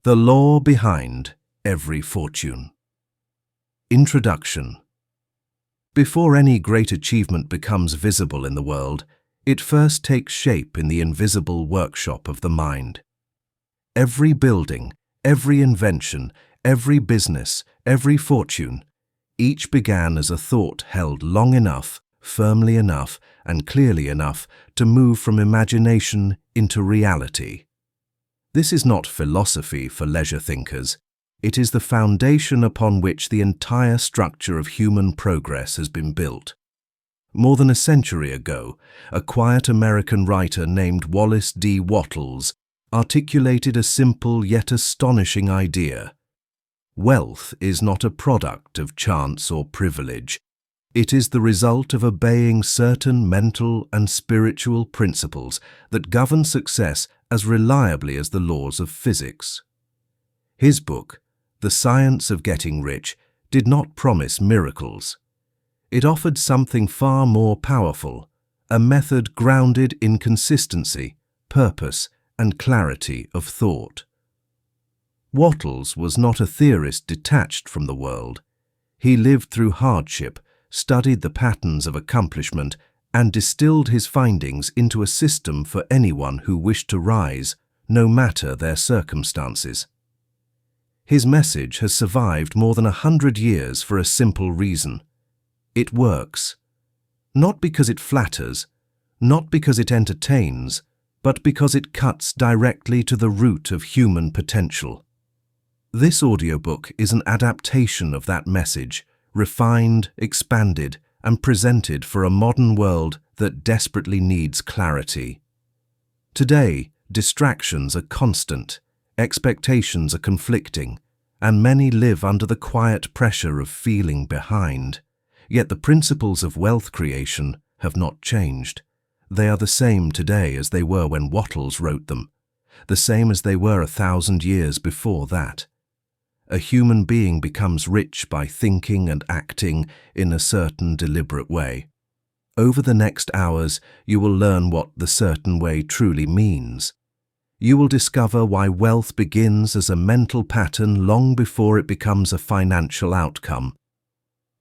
The law behind every fortune. Introduction. Before any great achievement becomes visible in the world, it first takes shape in the invisible workshop of the mind. Every building, every invention, every business, every fortune, each began as a thought held long enough, firmly enough, and clearly enough to move from imagination into reality. This is not philosophy for leisure thinkers. It is the foundation upon which the entire structure of human progress has been built. More than a century ago, a quiet American writer named Wallace D. Wattles articulated a simple yet astonishing idea. Wealth is not a product of chance or privilege. It is the result of obeying certain mental and spiritual principles that govern success as reliably as the laws of physics. His book, The Science of Getting Rich, did not promise miracles. It offered something far more powerful, a method grounded in consistency, purpose, and clarity of thought. Wattles was not a theorist detached from the world. He lived through hardship, studied the patterns of accomplishment, and distilled his findings into a system for anyone who wished to rise, no matter their circumstances. His message has survived more than 100 years for a simple reason. It works. Not because it flatters, not because it entertains, but because it cuts directly to the root of human potential. This audiobook is an adaptation of that message, refined, expanded, and presented for a modern world that desperately needs clarity. Today, distractions are constant, expectations are conflicting, and many live under the quiet pressure of feeling behind. Yet the principles of wealth creation have not changed. They are the same today as they were when Wattles wrote them, the same as they were 1,000 years before that. A human being becomes rich by thinking and acting in a certain deliberate way. Over the next hours, you will learn what the certain way truly means. You will discover why wealth begins as a mental pattern long before it becomes a financial outcome.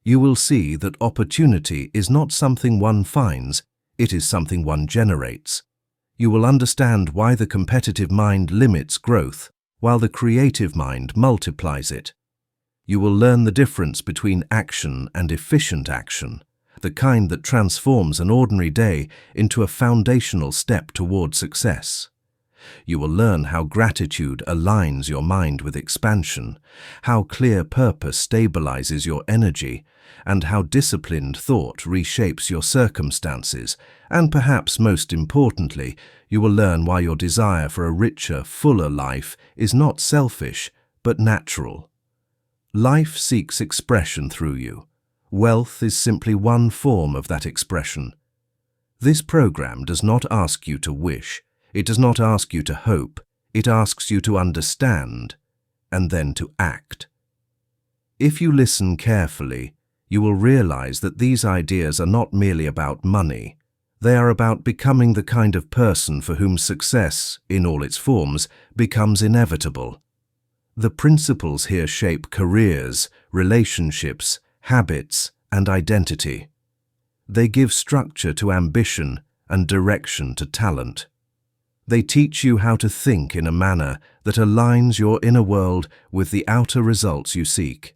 You will see that opportunity is not something one finds, it is something one generates. You will understand why the competitive mind limits growth, while the creative mind multiplies it. You will learn the difference between action and efficient action, the kind that transforms an ordinary day into a foundational step toward success. You will learn how gratitude aligns your mind with expansion, how clear purpose stabilizes your energy, and how disciplined thought reshapes your circumstances, and perhaps most importantly, you will learn why your desire for a richer, fuller life is not selfish, but natural. Life seeks expression through you. Wealth is simply one form of that expression. This program does not ask you to wish. It does not ask you to hope. It asks you to understand, and then to act. If you listen carefully, you will realize that these ideas are not merely about money. They are about becoming the kind of person for whom success, in all its forms, becomes inevitable. The principles here shape careers, relationships, habits, and identity. They give structure to ambition and direction to talent. They teach you how to think in a manner that aligns your inner world with the outer results you seek.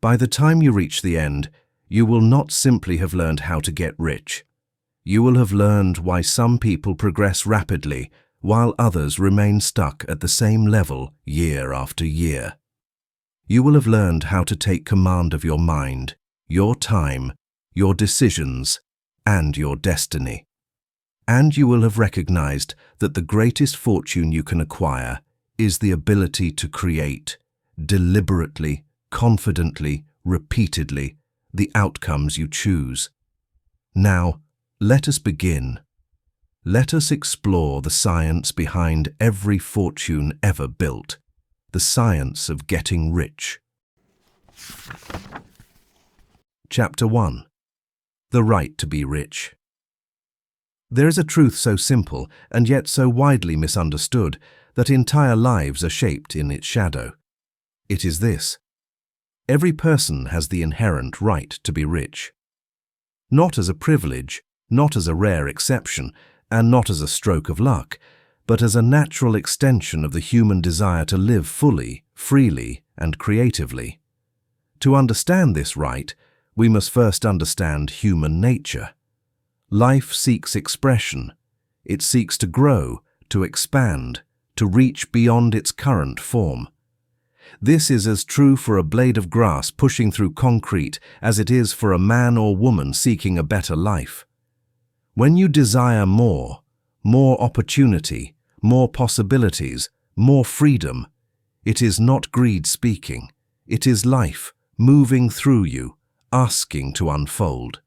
By the time you reach the end, you will not simply have learned how to get rich. You will have learned why some people progress rapidly while others remain stuck at the same level year after year. You will have learned how to take command of your mind, your time, your decisions, and your destiny. And you will have recognized that the greatest fortune you can acquire is the ability to create, deliberately, confidently, repeatedly, the outcomes you choose. Now, let us begin. Let us explore the science behind every fortune ever built, the science of getting rich. Chapter 1. The Right to be Rich. There is a truth so simple and yet so widely misunderstood that entire lives are shaped in its shadow. It is this: every person has the inherent right to be rich. Not as a privilege, not as a rare exception, and not as a stroke of luck, but as a natural extension of the human desire to live fully, freely, and creatively. To understand this right, we must first understand human nature. Life seeks expression. It seeks to grow, to expand, to reach beyond its current form. This is as true for a blade of grass pushing through concrete as it is for a man or woman seeking a better life. When you desire more opportunity, more possibilities, more freedom, it is not greed speaking. It is life moving through you, asking to unfold.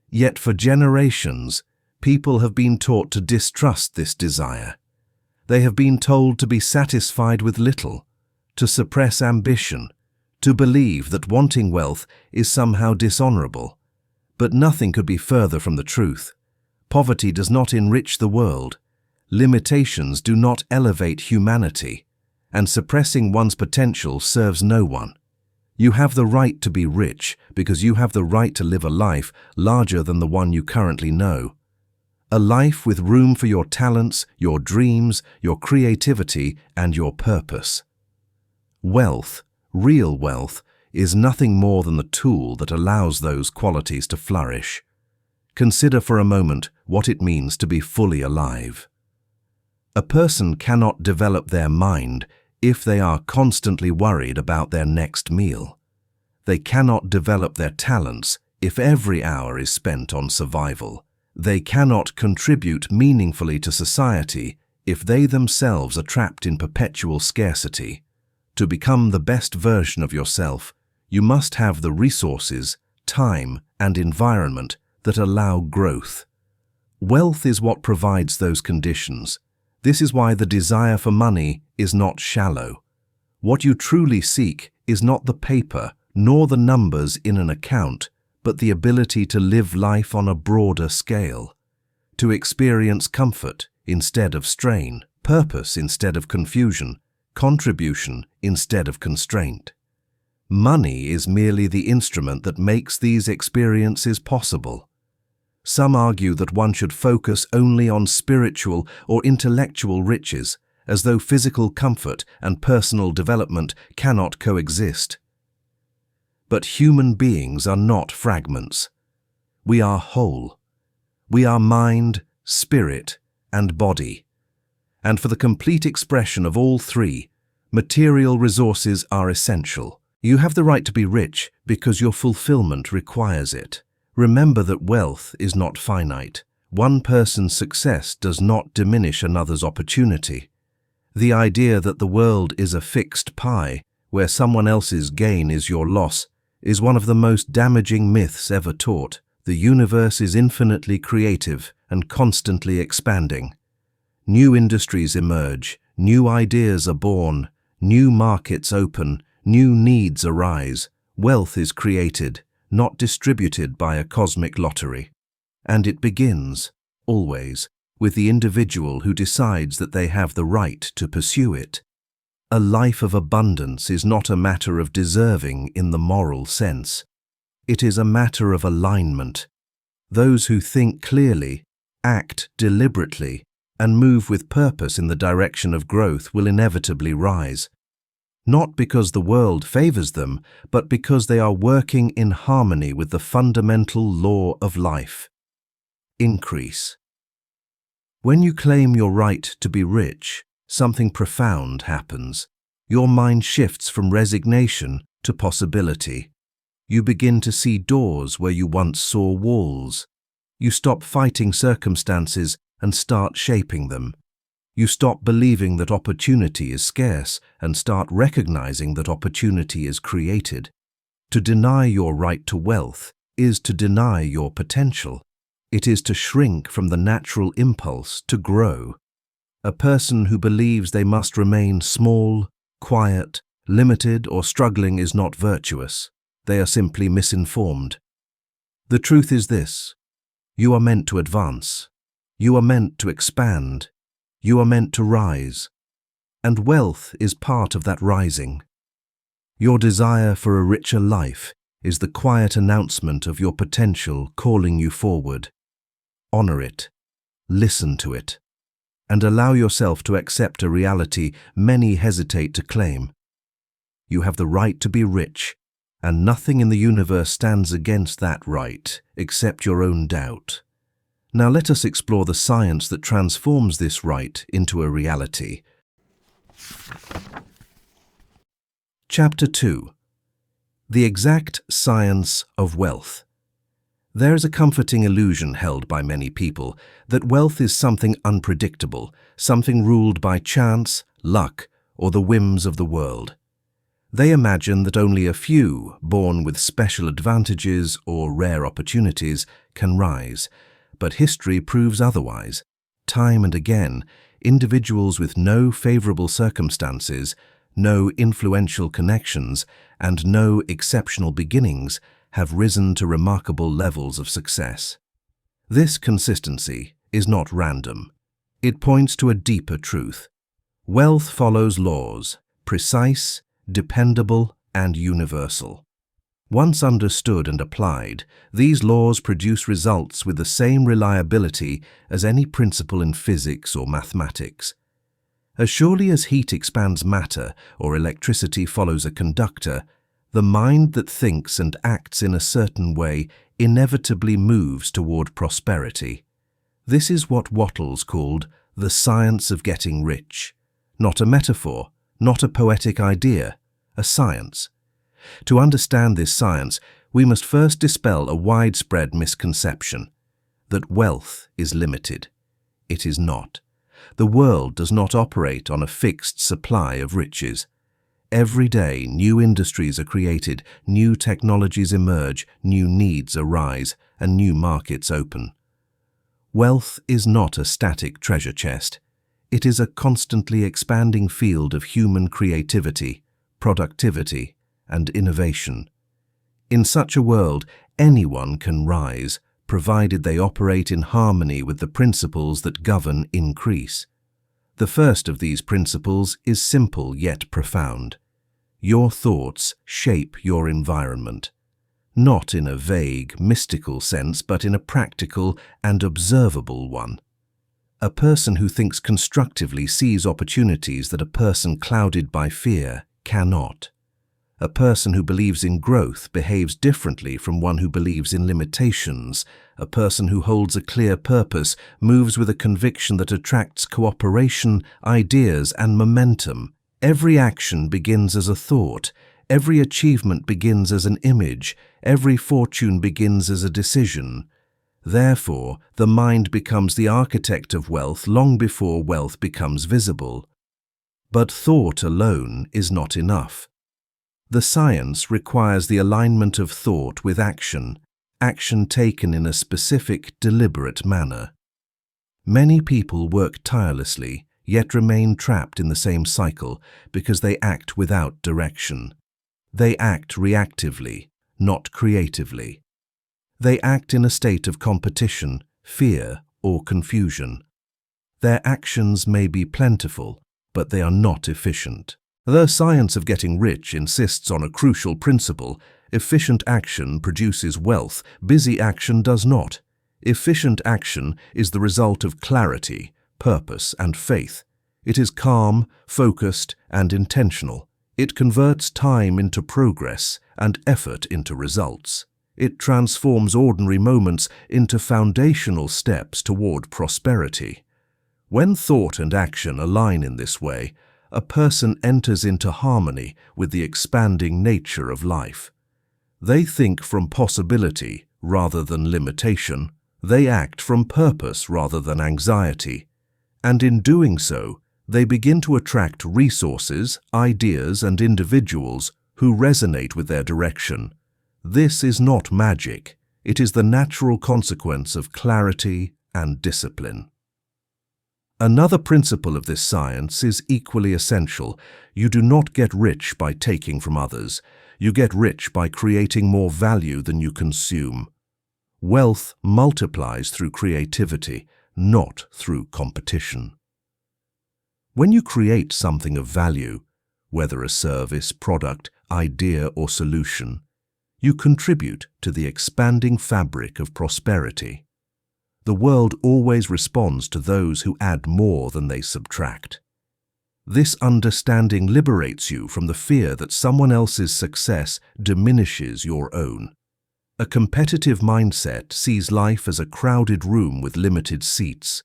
Yet for generations, people have been taught to distrust this desire. They have been told to be satisfied with little, to suppress ambition, to believe that wanting wealth is somehow dishonorable. But nothing could be further from the truth. Poverty does not enrich the world. Limitations do not elevate humanity, and suppressing one's potential serves no one. You have the right to be rich because you have the right to live a life larger than the one you currently know. A life with room for your talents, your dreams, your creativity, and your purpose. Wealth, real wealth, is nothing more than the tool that allows those qualities to flourish. Consider for a moment what it means to be fully alive. A person cannot develop their mind if they are constantly worried about their next meal. They cannot develop their talents if every hour is spent on survival. They cannot contribute meaningfully to society if they themselves are trapped in perpetual scarcity. To become the best version of yourself, you must have the resources, time, and environment that allow growth. Wealth is what provides those conditions. This is why the desire for money is not shallow. What you truly seek is not the paper nor the numbers in an account, but the ability to live life on a broader scale, to experience comfort instead of strain, purpose instead of confusion, contribution instead of constraint. Money is merely the instrument that makes these experiences possible. Some argue that one should focus only on spiritual or intellectual riches, as though physical comfort and personal development cannot coexist. But human beings are not fragments. We are whole. We are mind, spirit, and body. And for the complete expression of all three, material resources are essential. You have the right to be rich because your fulfillment requires it. Remember that wealth is not finite. One person's success does not diminish another's opportunity. The idea that the world is a fixed pie, where someone else's gain is your loss, is one of the most damaging myths ever taught. The universe is infinitely creative and constantly expanding. New industries emerge, new ideas are born, new markets open, new needs arise. Wealth is created, not distributed by a cosmic lottery. And it begins, always, with the individual who decides that they have the right to pursue it. A life of abundance is not a matter of deserving in the moral sense. It is a matter of alignment. Those who think clearly, act deliberately, and move with purpose in the direction of growth will inevitably rise. Not because the world favors them, but because they are working in harmony with the fundamental law of life. Increase. When you claim your right to be rich, something profound happens. Your mind shifts from resignation to possibility. You begin to see doors where you once saw walls. You stop fighting circumstances and start shaping them. You stop believing that opportunity is scarce and start recognizing that opportunity is created. To deny your right to wealth is to deny your potential. It is to shrink from the natural impulse to grow. A person who believes they must remain small, quiet, limited, or struggling is not virtuous. They are simply misinformed. The truth is this: you are meant to advance. You are meant to expand. You are meant to rise. And wealth is part of that rising. Your desire for a richer life is the quiet announcement of your potential calling you forward. Honor it, listen to it, and allow yourself to accept a reality many hesitate to claim. You have the right to be rich, and nothing in the universe stands against that right except your own doubt. Now let us explore the science that transforms this right into a reality. Chapter 2. The exact science of wealth. There is a comforting illusion held by many people that wealth is something unpredictable, something ruled by chance, luck, or the whims of the world. They imagine that only a few, born with special advantages or rare opportunities, can rise. But history proves otherwise. Time and again, individuals with no favorable circumstances, no influential connections, and no exceptional beginnings have risen to remarkable levels of success. This consistency is not random. It points to a deeper truth. Wealth follows laws, precise, dependable, and universal. Once understood and applied, these laws produce results with the same reliability as any principle in physics or mathematics. As surely as heat expands matter or electricity follows a conductor, the mind that thinks and acts in a certain way inevitably moves toward prosperity. This is what Wattles called the science of getting rich. Not a metaphor, not a poetic idea, a science. To understand this science, we must first dispel a widespread misconception that wealth is limited. It is not. The world does not operate on a fixed supply of riches. Every day, new industries are created, new technologies emerge, new needs arise, and new markets open. Wealth is not a static treasure chest. It is a constantly expanding field of human creativity, productivity, and innovation. In such a world, anyone can rise, provided they operate in harmony with the principles that govern increase. The first of these principles is simple yet profound. Your thoughts shape your environment. Not in a vague, mystical sense, but in a practical and observable one. A person who thinks constructively sees opportunities that a person clouded by fear cannot. A person who believes in growth behaves differently from one who believes in limitations. A person who holds a clear purpose moves with a conviction that attracts cooperation, ideas, and momentum. Every action begins as a thought. Every achievement begins as an image. Every fortune begins as a decision. Therefore, the mind becomes the architect of wealth long before wealth becomes visible. But thought alone is not enough. The science requires the alignment of thought with action, action taken in a specific, deliberate manner. Many people work tirelessly, yet remain trapped in the same cycle because they act without direction. They act reactively, not creatively. They act in a state of competition, fear, or confusion. Their actions may be plentiful, but they are not efficient. The science of getting rich insists on a crucial principle. Efficient action produces wealth, busy action does not. Efficient action is the result of clarity, purpose, and faith. It is calm, focused, and intentional. It converts time into progress and effort into results. It transforms ordinary moments into foundational steps toward prosperity. When thought and action align in this way, a person enters into harmony with the expanding nature of life. They think from possibility rather than limitation. They act from purpose rather than anxiety. And in doing so, they begin to attract resources, ideas, and individuals who resonate with their direction. This is not magic. It is the natural consequence of clarity and discipline. Another principle of this science is equally essential. You do not get rich by taking from others. You get rich by creating more value than you consume. Wealth multiplies through creativity, not through competition. When you create something of value, whether a service, product, idea, or solution, you contribute to the expanding fabric of prosperity. The world always responds to those who add more than they subtract. This understanding liberates you from the fear that someone else's success diminishes your own. A competitive mindset sees life as a crowded room with limited seats.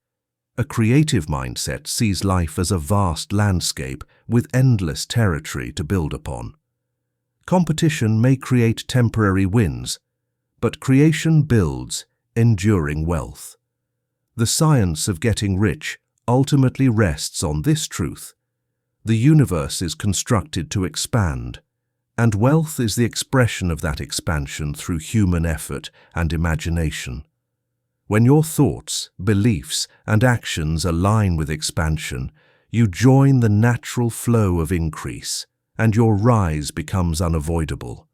A creative mindset sees life as a vast landscape with endless territory to build upon. Competition may create temporary wins, but creation builds enduring wealth. The science of getting rich ultimately rests on this truth. The universe is constructed to expand, and wealth is the expression of that expansion through human effort and imagination. When your thoughts, beliefs, and actions align with expansion, you join the natural flow of increase, and your rise becomes unavoidable.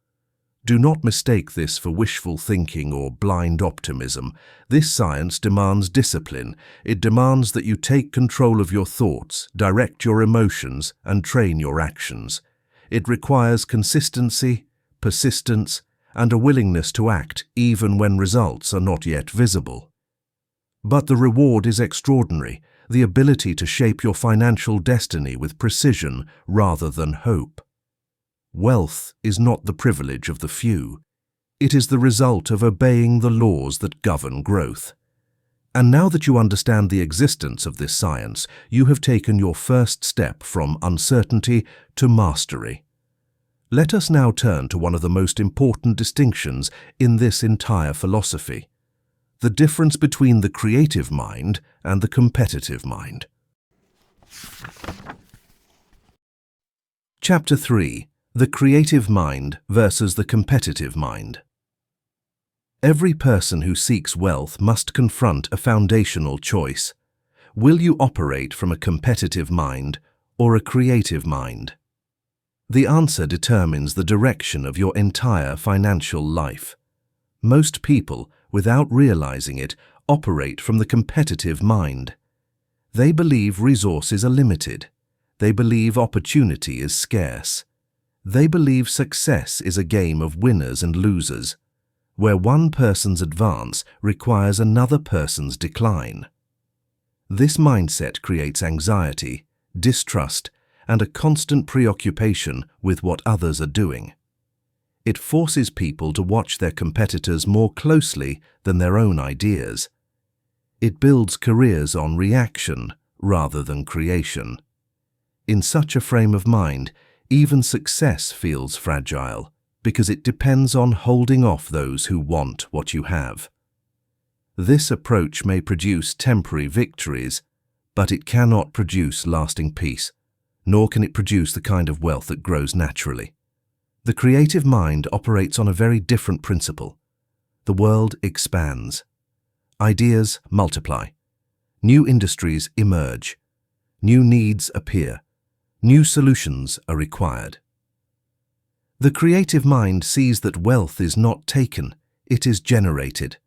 Do not mistake this for wishful thinking or blind optimism. This science demands discipline. It demands that you take control of your thoughts, direct your emotions, and train your actions. It requires consistency, persistence, and a willingness to act even when results are not yet visible. But the reward is extraordinary, the ability to shape your financial destiny with precision rather than hope. Wealth is not the privilege of the few. It is the result of obeying the laws that govern growth. And now that you understand the existence of this science, you have taken your first step from uncertainty to mastery. Let us now turn to one of the most important distinctions in this entire philosophy: the difference between the creative mind and the competitive mind. Chapter 3: The creative mind versus the competitive mind. Every person who seeks wealth must confront a foundational choice. Will you operate from a competitive mind or a creative mind? The answer determines the direction of your entire financial life. Most people, without realizing it, operate from the competitive mind. They believe resources are limited. They believe opportunity is scarce. They believe success is a game of winners and losers, where one person's advance requires another person's decline. This mindset creates anxiety, distrust, and a constant preoccupation with what others are doing. It forces people to watch their competitors more closely than their own ideas. It builds careers on reaction rather than creation. In such a frame of mind, even success feels fragile because it depends on holding off those who want what you have. This approach may produce temporary victories, but it cannot produce lasting peace, nor can it produce the kind of wealth that grows naturally. The creative mind operates on a very different principle. The world expands. Ideas multiply. New industries emerge. New needs appear. New solutions are required. The creative mind sees that wealth is not taken, it is generated.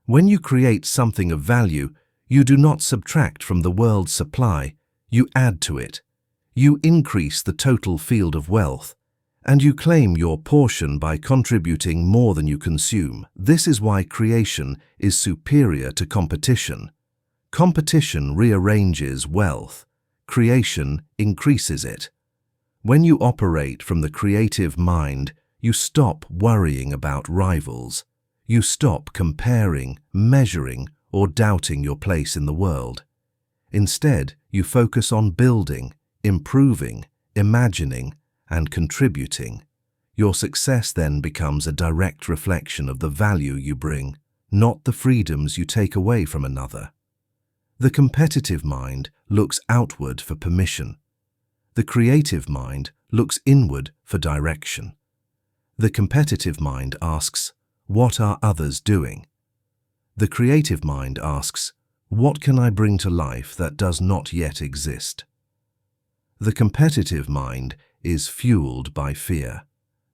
When you create something of value, you do not subtract from the world's supply, you add to it. You increase the total field of wealth, and you claim your portion by contributing more than you consume. This is why creation is superior to competition. Competition rearranges wealth. Creation increases it. When you operate from the creative mind, you stop worrying about rivals. You stop comparing, measuring, or doubting your place in the world. Instead, you focus on building, improving, imagining, and contributing. Your success then becomes a direct reflection of the value you bring, not the freedoms you take away from another. The competitive mind looks outward for permission. The creative mind looks inward for direction. The competitive mind asks, "What are others doing?" The creative mind asks, "What can I bring to life that does not yet exist?" The competitive mind is fueled by fear.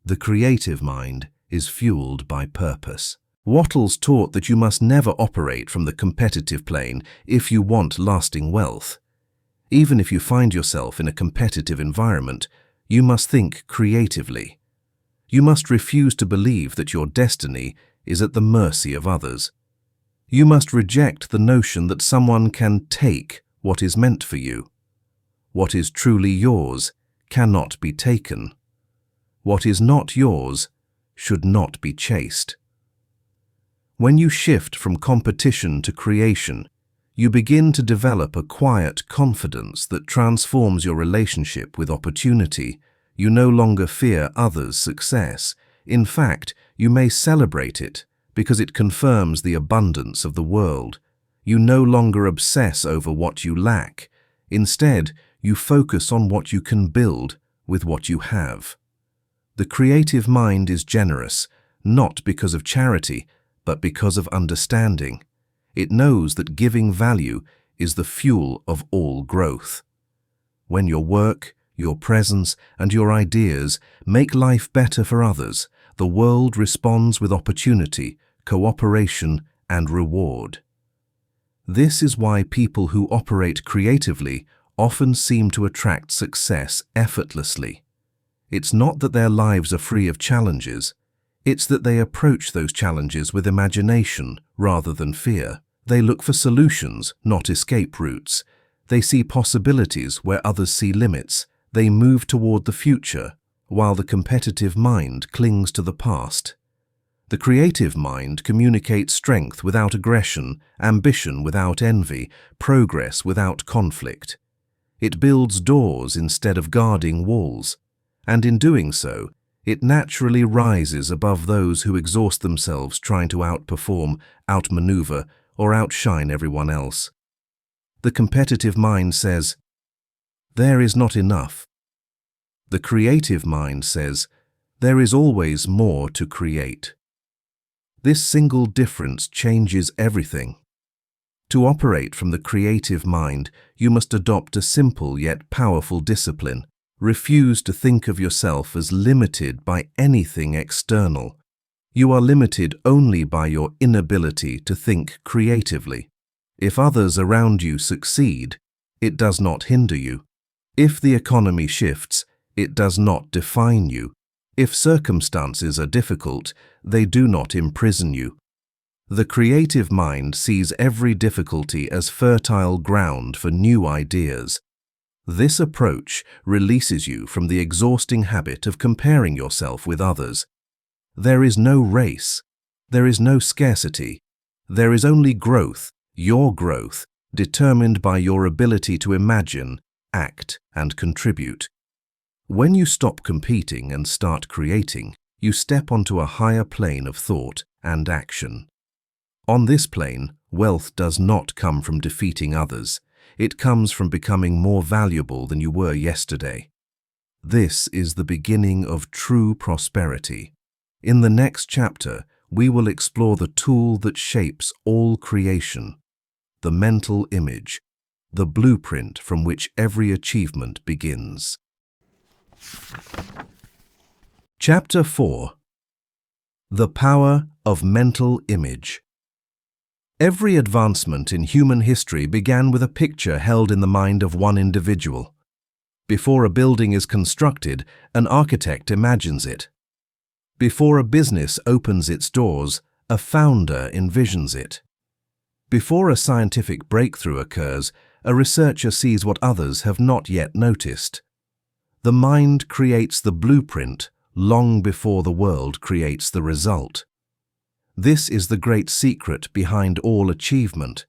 The creative mind is fueled by purpose. Wattles taught that you must never operate from the competitive plane if you want lasting wealth. Even if you find yourself in a competitive environment, you must think creatively. You must refuse to believe that your destiny is at the mercy of others. You must reject the notion that someone can take what is meant for you. What is truly yours cannot be taken. What is not yours should not be chased. When you shift from competition to creation, you begin to develop a quiet confidence that transforms your relationship with opportunity. You no longer fear others' success. In fact, you may celebrate it because it confirms the abundance of the world. You no longer obsess over what you lack. Instead, you focus on what you can build with what you have. The creative mind is generous, not because of charity, but because of understanding. It knows that giving value is the fuel of all growth. When your work, your presence, and your ideas make life better for others, the world responds with opportunity, cooperation, and reward. This is why people who operate creatively often seem to attract success effortlessly. It's not that their lives are free of challenges. It's that they approach those challenges with imagination rather than fear. They look for solutions, not escape routes. They see possibilities where others see limits. They move toward the future, while the competitive mind clings to the past. The creative mind communicates strength without aggression, ambition without envy, progress without conflict. It builds doors instead of guarding walls, and in doing so, it naturally rises above those who exhaust themselves trying to outperform, outmaneuver, or outshine everyone else. The competitive mind says, "There is not enough." The creative mind says, "There is always more to create." This single difference changes everything. To operate from the creative mind, you must adopt a simple yet powerful discipline. Refuse to think of yourself as limited by anything external. You are limited only by your inability to think creatively. If others around you succeed, it does not hinder you. If the economy shifts, it does not define you. If circumstances are difficult, they do not imprison you. The creative mind sees every difficulty as fertile ground for new ideas. This approach releases you from the exhausting habit of comparing yourself with others. There is no race. There is no scarcity. There is only growth, your growth, determined by your ability to imagine, act, and contribute. When you stop competing and start creating, you step onto a higher plane of thought and action. On this plane, wealth does not come from defeating others. It comes from becoming more valuable than you were yesterday. This is the beginning of true prosperity. In the next chapter, we will explore the tool that shapes all creation, the mental image, the blueprint from which every achievement begins. Chapter 4. The Power of Mental Image. Every advancement in human history began with a picture held in the mind of one individual. Before a building is constructed, an architect imagines it. Before a business opens its doors, a founder envisions it. Before a scientific breakthrough occurs, a researcher sees what others have not yet noticed. The mind creates the blueprint long before the world creates the result. This is the great secret behind all achievement.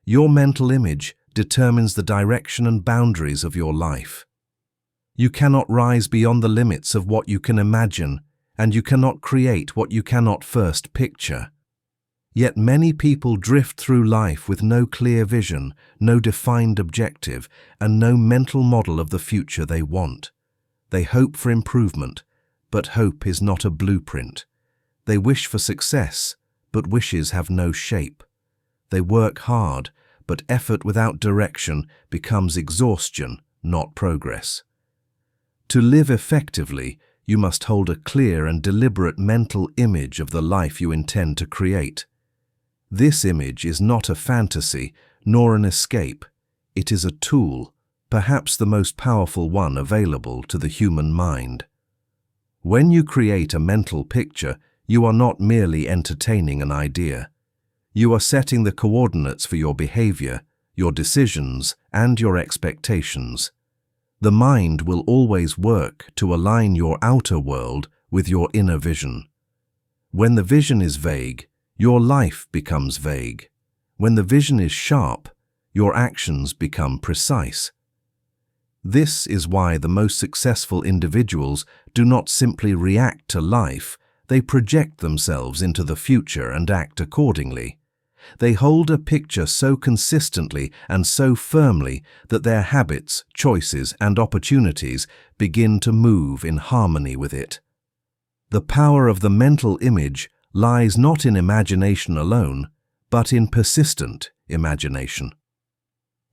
Your mental image determines the direction and boundaries of your life. You cannot rise beyond the limits of what you can imagine, and you cannot create what you cannot first picture. Yet many people drift through life with no clear vision, no defined objective, and no mental model of the future they want. They hope for improvement, but hope is not a blueprint. They wish for success, but wishes have no shape. They work hard, but effort without direction becomes exhaustion, not progress. To live effectively, you must hold a clear and deliberate mental image of the life you intend to create. This image is not a fantasy, nor an escape. It is a tool, perhaps the most powerful one available to the human mind. When you create a mental picture, you are not merely entertaining an idea. You are setting the coordinates for your behavior, your decisions, and your expectations. The mind will always work to align your outer world with your inner vision. When the vision is vague, your life becomes vague. When the vision is sharp, your actions become precise. This is why the most successful individuals do not simply react to life, they project themselves into the future and act accordingly. They hold a picture so consistently and so firmly that their habits, choices, and opportunities begin to move in harmony with it. The power of the mental image lies not in imagination alone, but in persistent imagination.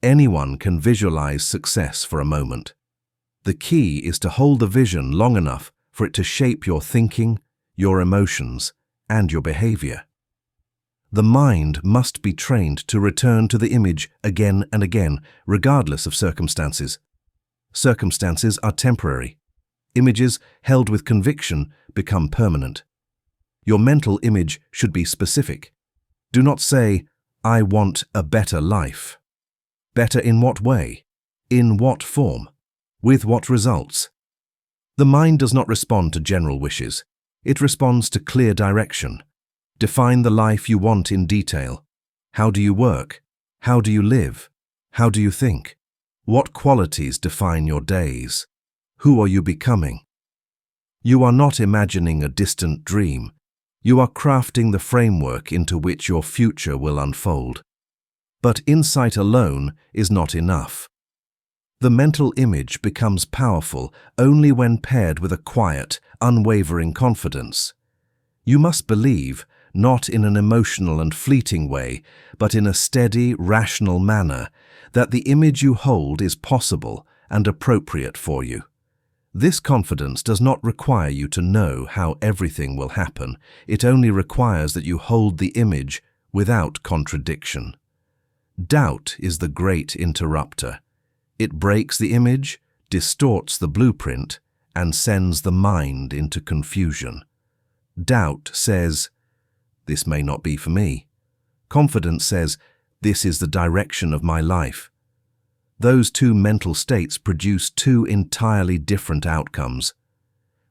Anyone can visualize success for a moment. The key is to hold the vision long enough for it to shape your thinking, your emotions, and your behavior. The mind must be trained to return to the image again and again, regardless of circumstances. Circumstances are temporary. Images held with conviction become permanent. Your mental image should be specific. Do not say, "I want a better life." Better in what way? In what form? With what results? The mind does not respond to general wishes. It responds to clear direction. Define the life you want in detail. How do you work? How do you live? How do you think? What qualities define your days? Who are you becoming? You are not imagining a distant dream. You are crafting the framework into which your future will unfold. But insight alone is not enough. The mental image becomes powerful only when paired with a quiet, unwavering confidence. You must believe, not in an emotional and fleeting way, but in a steady, rational manner, that the image you hold is possible and appropriate for you. This confidence does not require you to know how everything will happen. It only requires that you hold the image without contradiction. Doubt is the great interrupter. It breaks the image, distorts the blueprint, and sends the mind into confusion. Doubt says, "This may not be for me." Confidence says, "This is the direction of my life." Those two mental states produce two entirely different outcomes.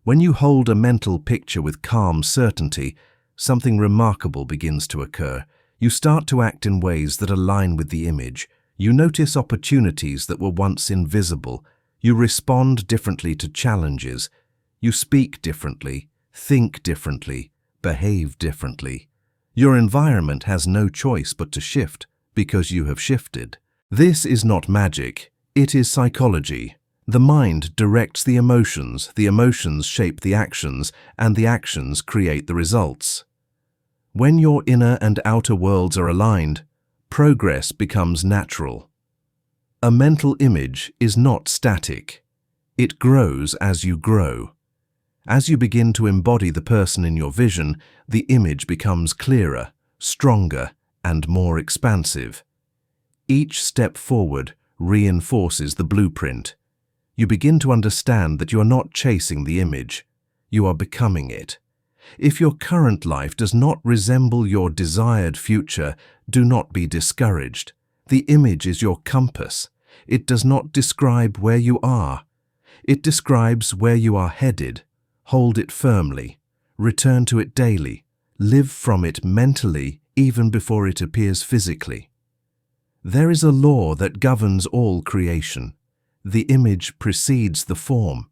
When you hold a mental picture with calm certainty, something remarkable begins to occur. You start to act in ways that align with the image. You notice opportunities that were once invisible. You respond differently to challenges. You speak differently, think differently, behave differently. Your environment has no choice but to shift because you have shifted. This is not magic. It is psychology. The mind directs the emotions shape the actions, and the actions create the results. When your inner and outer worlds are aligned, progress becomes natural. A mental image is not static. It grows as you grow. As you begin to embody the person in your vision, the image becomes clearer, stronger, and more expansive. Each step forward reinforces the blueprint. You begin to understand that you are not chasing the image, you are becoming it. If your current life does not resemble your desired future, do not be discouraged. The image is your compass. It does not describe where you are. It describes where you are headed. Hold it firmly. Return to it daily. Live from it mentally, even before it appears physically. There is a law that governs all creation. The image precedes the form.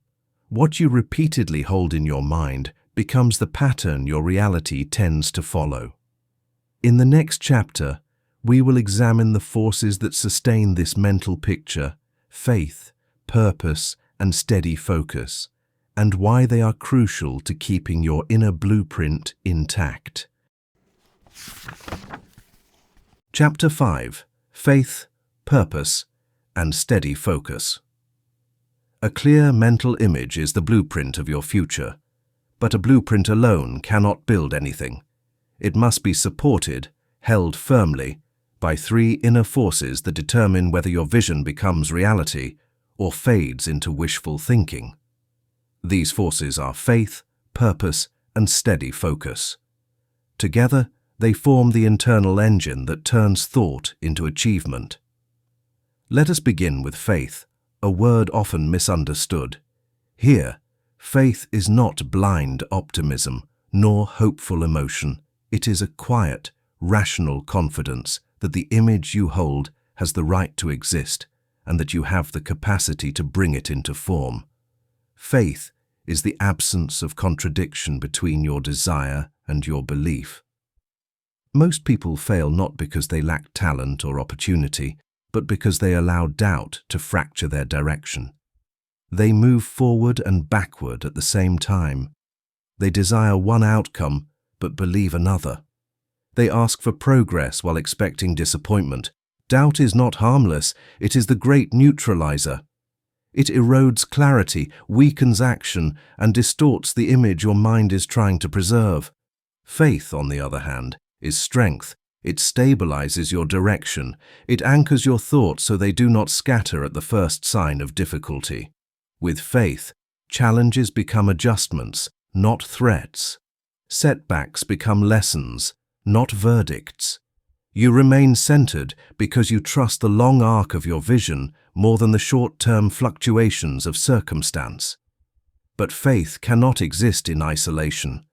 What you repeatedly hold in your mind becomes the pattern your reality tends to follow. In the next chapter, we will examine the forces that sustain this mental picture, faith, purpose, and steady focus, and why they are crucial to keeping your inner blueprint intact. Chapter 5. Faith, Purpose, and Steady Focus. A clear mental image is the blueprint of your future, but a blueprint alone cannot build anything. It must be supported, held firmly, by three inner forces that determine whether your vision becomes reality or fades into wishful thinking. These forces are faith, purpose, and steady focus. Together, they form the internal engine that turns thought into achievement. Let us begin with faith, a word often misunderstood. Here, faith is not blind optimism, nor hopeful emotion. It is a quiet, rational confidence that the image you hold has the right to exist and that you have the capacity to bring it into form. Faith is the absence of contradiction between your desire and your belief. Most people fail not because they lack talent or opportunity, but because they allow doubt to fracture their direction. They move forward and backward at the same time. They desire one outcome, but believe another. They ask for progress while expecting disappointment. Doubt is not harmless, it is the great neutralizer. It erodes clarity, weakens action, and distorts the image your mind is trying to preserve. Faith, on the other hand, is strength. It stabilizes your direction. It anchors your thoughts so they do not scatter at the first sign of difficulty. With faith, challenges become adjustments, not threats. Setbacks become lessons, not verdicts. You remain centered because you trust the long arc of your vision more than the short-term fluctuations of circumstance. But faith cannot exist in isolation.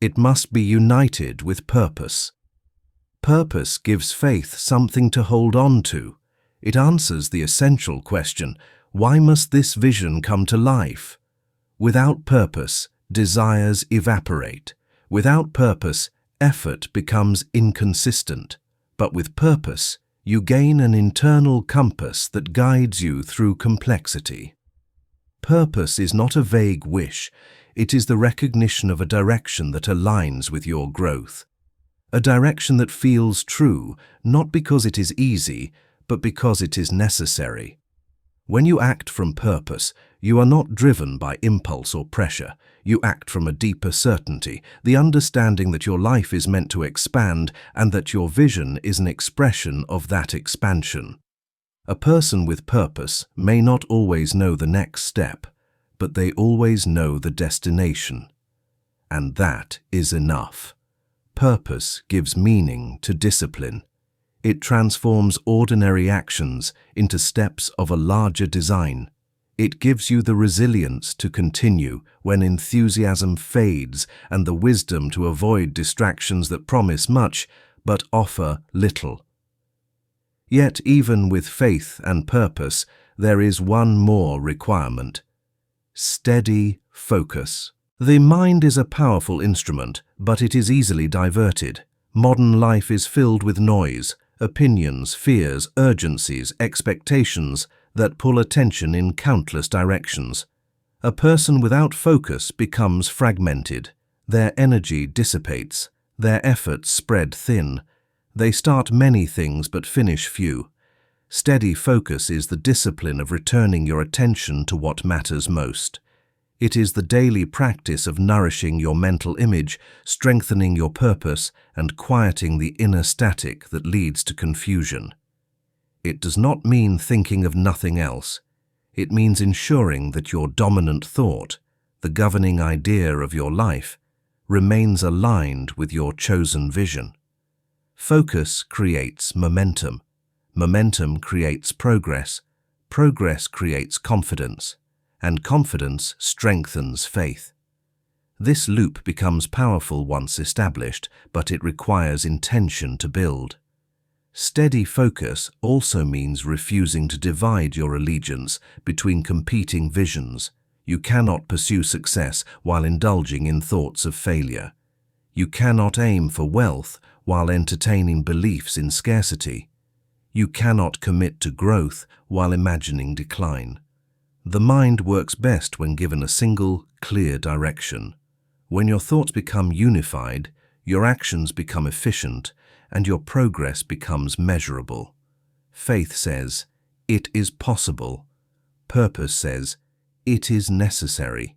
It must be united with purpose. Purpose gives faith something to hold on to. It answers the essential question, why must this vision come to life? Without purpose, desires evaporate. Without purpose, effort becomes inconsistent. But with purpose, you gain an internal compass that guides you through complexity. Purpose is not a vague wish. It is the recognition of a direction that aligns with your growth. A direction that feels true, not because it is easy, but because it is necessary. When you act from purpose, you are not driven by impulse or pressure. You act from a deeper certainty, the understanding that your life is meant to expand and that your vision is an expression of that expansion. A person with purpose may not always know the next step, but they always know the destination. And that is enough. Purpose gives meaning to discipline. It transforms ordinary actions into steps of a larger design. It gives you the resilience to continue when enthusiasm fades and the wisdom to avoid distractions that promise much but offer little. Yet even with faith and purpose, there is one more requirement: steady focus. The mind is a powerful instrument, but it is easily diverted. Modern life is filled with noise, opinions, fears, urgencies, expectations that pull attention in countless directions. A person without focus becomes fragmented. Their energy dissipates. Their efforts spread thin. They start many things but finish few. Steady focus is the discipline of returning your attention to what matters most. It is the daily practice of nourishing your mental image, strengthening your purpose, and quieting the inner static that leads to confusion. It does not mean thinking of nothing else. It means ensuring that your dominant thought, the governing idea of your life, remains aligned with your chosen vision. Focus creates momentum. Momentum creates progress. Progress creates confidence. And confidence strengthens faith. This loop becomes powerful once established, but it requires intention to build. Steady focus also means refusing to divide your allegiance between competing visions. You cannot pursue success while indulging in thoughts of failure. You cannot aim for wealth while entertaining beliefs in scarcity. You cannot commit to growth while imagining decline. The mind works best when given a single, clear direction. When your thoughts become unified, your actions become efficient, and your progress becomes measurable. Faith says, it is possible. Purpose says, it is necessary.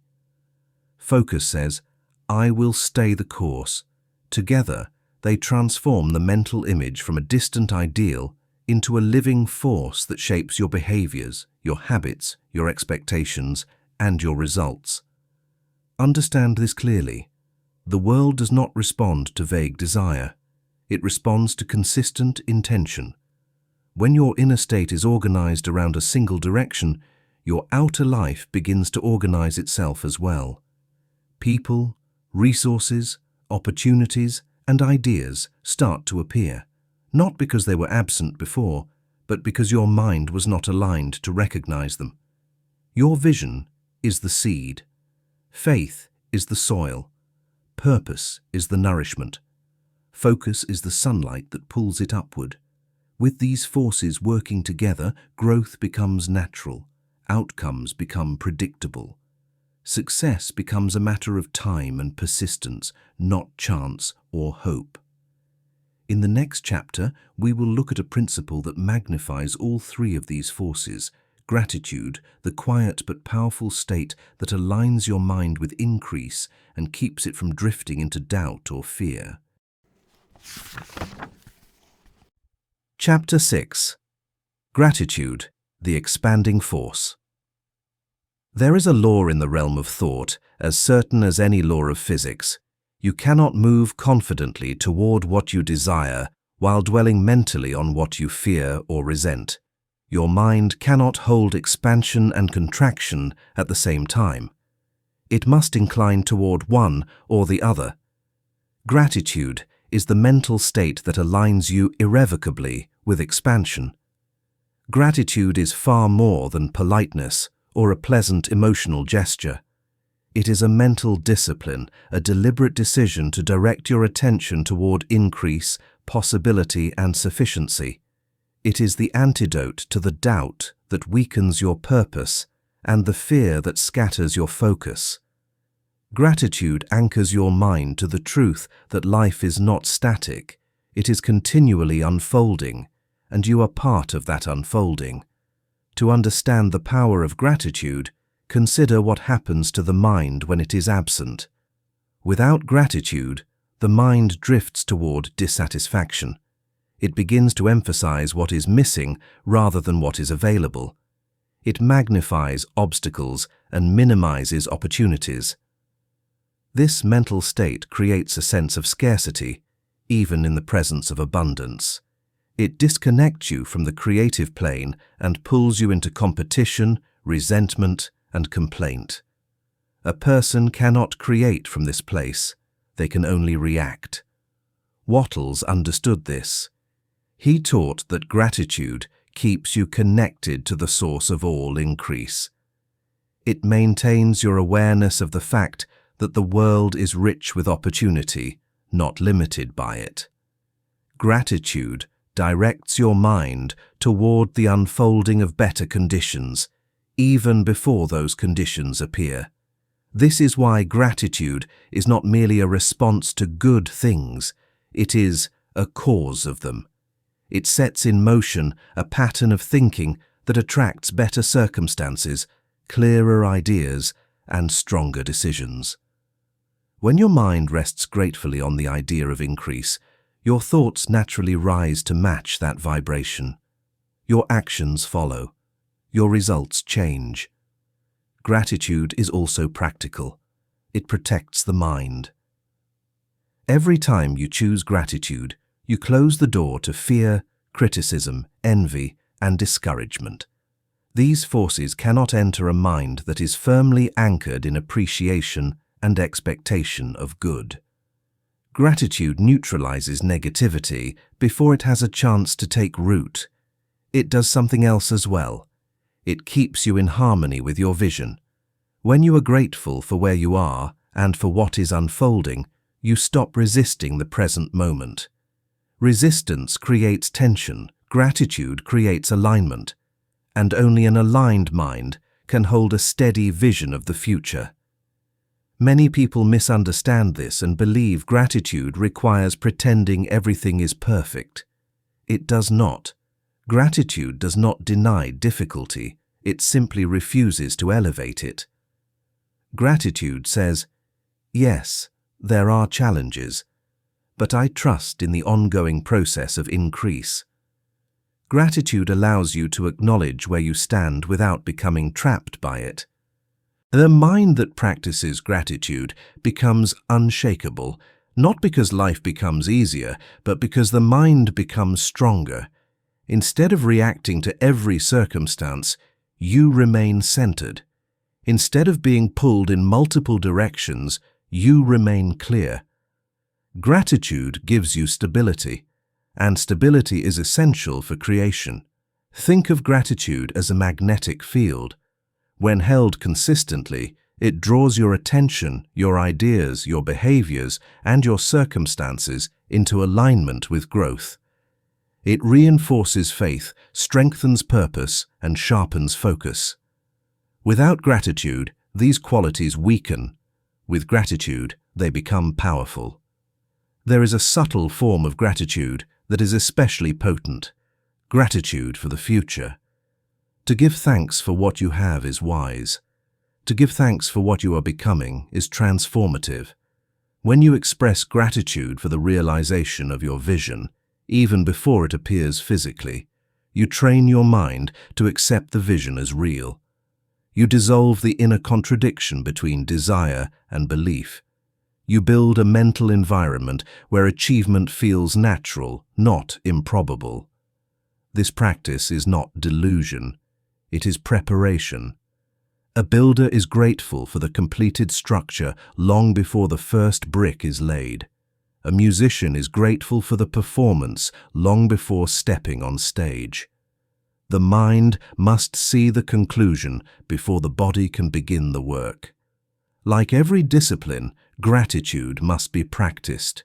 Focus says, I will stay the course. Together, they transform the mental image from a distant ideal into a living force that shapes your behaviors, your habits, your expectations, and your results. Understand this clearly. The world does not respond to vague desire. It responds to consistent intention. When your inner state is organized around a single direction, your outer life begins to organize itself as well. People, resources, opportunities, and ideas start to appear, not because they were absent before, but because your mind was not aligned to recognize them. Your vision is the seed. Faith is the soil. Purpose is the nourishment. Focus is the sunlight that pulls it upward. With these forces working together, growth becomes natural. Outcomes become predictable. Success becomes a matter of time and persistence, not chance or hope. In the next chapter, we will look at a principle that magnifies all three of these forces: gratitude, the quiet but powerful state that aligns your mind with increase and keeps it from drifting into doubt or fear. Chapter 6. Gratitude, the expanding force. There is a law in the realm of thought, as certain as any law of physics. You cannot move confidently toward what you desire while dwelling mentally on what you fear or resent. Your mind cannot hold expansion and contraction at the same time. It must incline toward one or the other. Gratitude is the mental state that aligns you irrevocably with expansion. Gratitude is far more than politeness or a pleasant emotional gesture. It is a mental discipline, a deliberate decision to direct your attention toward increase, possibility, and sufficiency. It is the antidote to the doubt that weakens your purpose and the fear that scatters your focus. Gratitude anchors your mind to the truth that life is not static. It is continually unfolding, and you are part of that unfolding. To understand the power of gratitude, consider what happens to the mind when it is absent. Without gratitude, the mind drifts toward dissatisfaction. It begins to emphasize what is missing rather than what is available. It magnifies obstacles and minimizes opportunities. This mental state creates a sense of scarcity, even in the presence of abundance. It disconnects you from the creative plane and pulls you into competition, resentment, and complaint. A person cannot create from this place. They can only react. Wattles understood this. He taught that gratitude keeps you connected to the source of all increase. It maintains your awareness of the fact that the world is rich with opportunity, not limited by it. Gratitude directs your mind toward the unfolding of better conditions, even before those conditions appear. This is why gratitude is not merely a response to good things, it is a cause of them. It sets in motion a pattern of thinking that attracts better circumstances, clearer ideas, and stronger decisions. When your mind rests gratefully on the idea of increase, your thoughts naturally rise to match that vibration. Your actions follow. Your results change. Gratitude is also practical. It protects the mind. Every time you choose gratitude, you close the door to fear, criticism, envy, and discouragement. These forces cannot enter a mind that is firmly anchored in appreciation and expectation of good. Gratitude neutralizes negativity before it has a chance to take root. It does something else as well. It keeps you in harmony with your vision. When you are grateful for where you are and for what is unfolding, you stop resisting the present moment. Resistance creates tension, gratitude creates alignment, and only an aligned mind can hold a steady vision of the future. Many people misunderstand this and believe gratitude requires pretending everything is perfect. It does not. Gratitude does not deny difficulty, it simply refuses to elevate it. Gratitude says, yes, there are challenges, but I trust in the ongoing process of increase. Gratitude allows you to acknowledge where you stand without becoming trapped by it. The mind that practices gratitude becomes unshakable, not because life becomes easier, but because the mind becomes stronger. Instead of reacting to every circumstance, you remain centered. Instead of being pulled in multiple directions, you remain clear. Gratitude gives you stability, and stability is essential for creation. Think of gratitude as a magnetic field. When held consistently, it draws your attention, your ideas, your behaviors, and your circumstances into alignment with growth. It reinforces faith, strengthens purpose, and sharpens focus. Without gratitude, these qualities weaken. With gratitude, they become powerful. There is a subtle form of gratitude that is especially potent: gratitude for the future. To give thanks for what you have is wise. To give thanks for what you are becoming is transformative. When you express gratitude for the realization of your vision, even before it appears physically, you train your mind to accept the vision as real. You dissolve the inner contradiction between desire and belief. You build a mental environment where achievement feels natural, not improbable. This practice is not delusion. It is preparation. A builder is grateful for the completed structure long before the first brick is laid. A musician is grateful for the performance long before stepping on stage. The mind must see the conclusion before the body can begin the work. Like every discipline, gratitude must be practiced.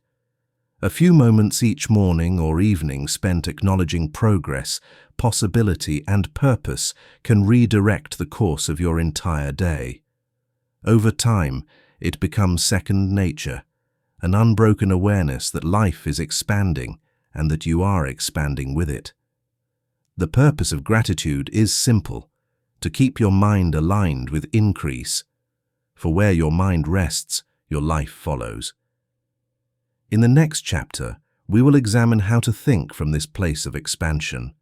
A few moments each morning or evening spent acknowledging progress, possibility, and purpose can redirect the course of your entire day. Over time, it becomes second nature, an unbroken awareness that life is expanding and that you are expanding with it. The purpose of gratitude is simple: to keep your mind aligned with increase. For where your mind rests, your life follows. In the next chapter, we will examine how to think from this place of expansion,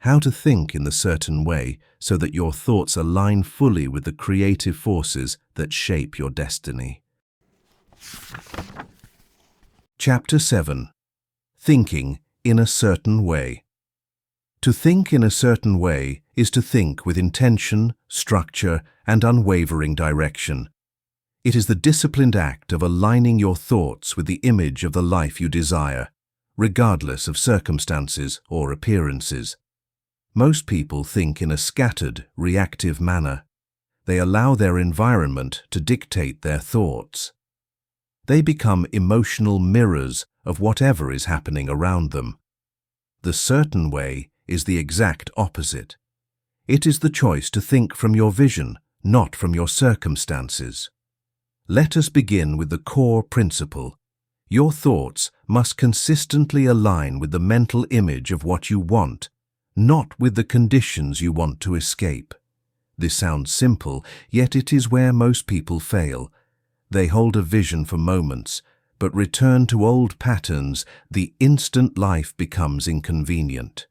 how to think in the certain way so that your thoughts align fully with the creative forces that shape your destiny. Chapter 7. Thinking in a certain way. To think in a certain way is to think with intention, structure, and unwavering direction. It is the disciplined act of aligning your thoughts with the image of the life you desire, regardless of circumstances or appearances. Most people think in a scattered, reactive manner. They allow their environment to dictate their thoughts. They become emotional mirrors of whatever is happening around them. The certain way is the exact opposite. It is the choice to think from your vision, not from your circumstances. Let us begin with the core principle. Your thoughts must consistently align with the mental image of what you want, not with the conditions you want to escape. This sounds simple, yet it is where most people fail. They hold a vision for moments, but return to old patterns the instant life becomes inconvenient.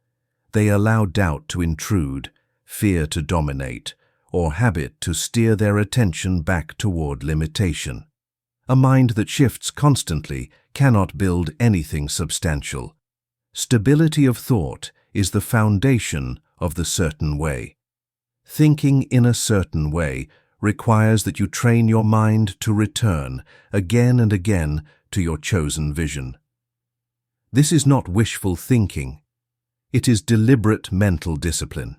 They allow doubt to intrude, fear to dominate, or habit to steer their attention back toward limitation. A mind that shifts constantly cannot build anything substantial. Stability of thought is the foundation of the certain way. Thinking in a certain way requires that you train your mind to return again and again to your chosen vision. This is not wishful thinking. It is deliberate mental discipline.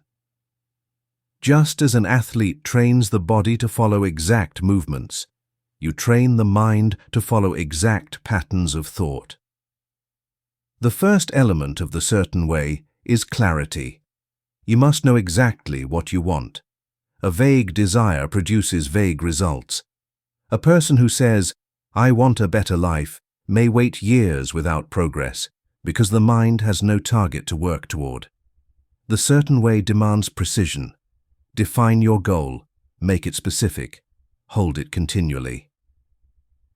Just as an athlete trains the body to follow exact movements, you train the mind to follow exact patterns of thought. The first element of the certain way is clarity. You must know exactly what you want. A vague desire produces vague results. A person who says, "I want a better life," may wait years without progress because the mind has no target to work toward. The certain way demands precision. Define your goal, make it specific, hold it continually.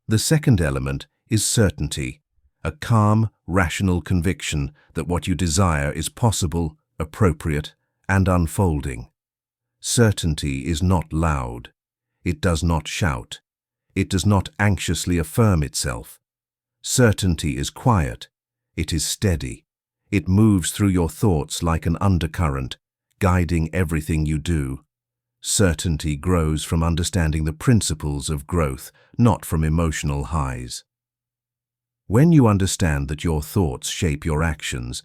The second element is certainty, a calm, rational conviction that what you desire is possible, appropriate, and unfolding. Certainty is not loud. It does not shout. It does not anxiously affirm itself. Certainty is quiet. It is steady. It moves through your thoughts like an undercurrent, guiding everything you do. Certainty grows from understanding the principles of growth, not from emotional highs. When you understand that your thoughts shape your actions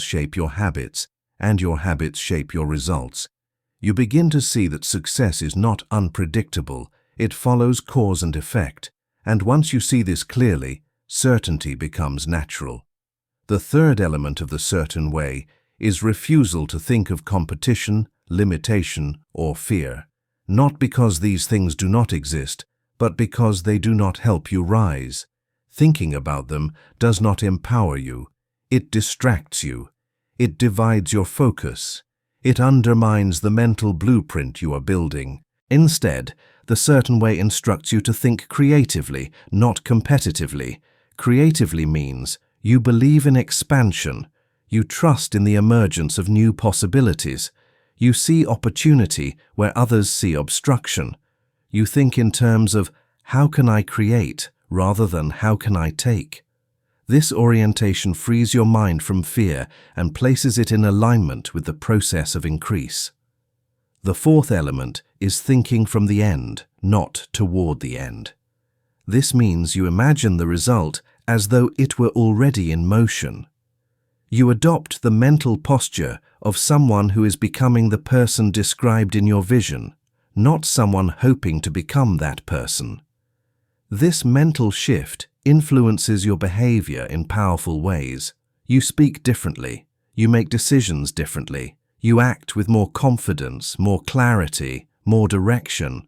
shape your habits, and your habits shape your results, you begin to see that success is not unpredictable, it follows cause and effect, and once you see this clearly, certainty becomes natural. The third element of the certain way is refusal to think of competition, limitation, or fear, not because these things do not exist, but because they do not help you rise. Thinking about them does not empower you. It distracts you. It divides your focus. It undermines the mental blueprint you are building. Instead, the certain way instructs you to think creatively, not competitively. Creatively means you believe in expansion. You trust in the emergence of new possibilities. You see opportunity where others see obstruction. You think in terms of, how can I create, rather than how can I take? This orientation frees your mind from fear and places it in alignment with the process of increase. The fourth element is thinking from the end, not toward the end. This means you imagine the result as though it were already in motion. You adopt the mental posture of someone who is becoming the person described in your vision, not someone hoping to become that person. This mental shift influences your behavior in powerful ways. You speak differently. You make decisions differently. You act with more confidence, more clarity, more direction.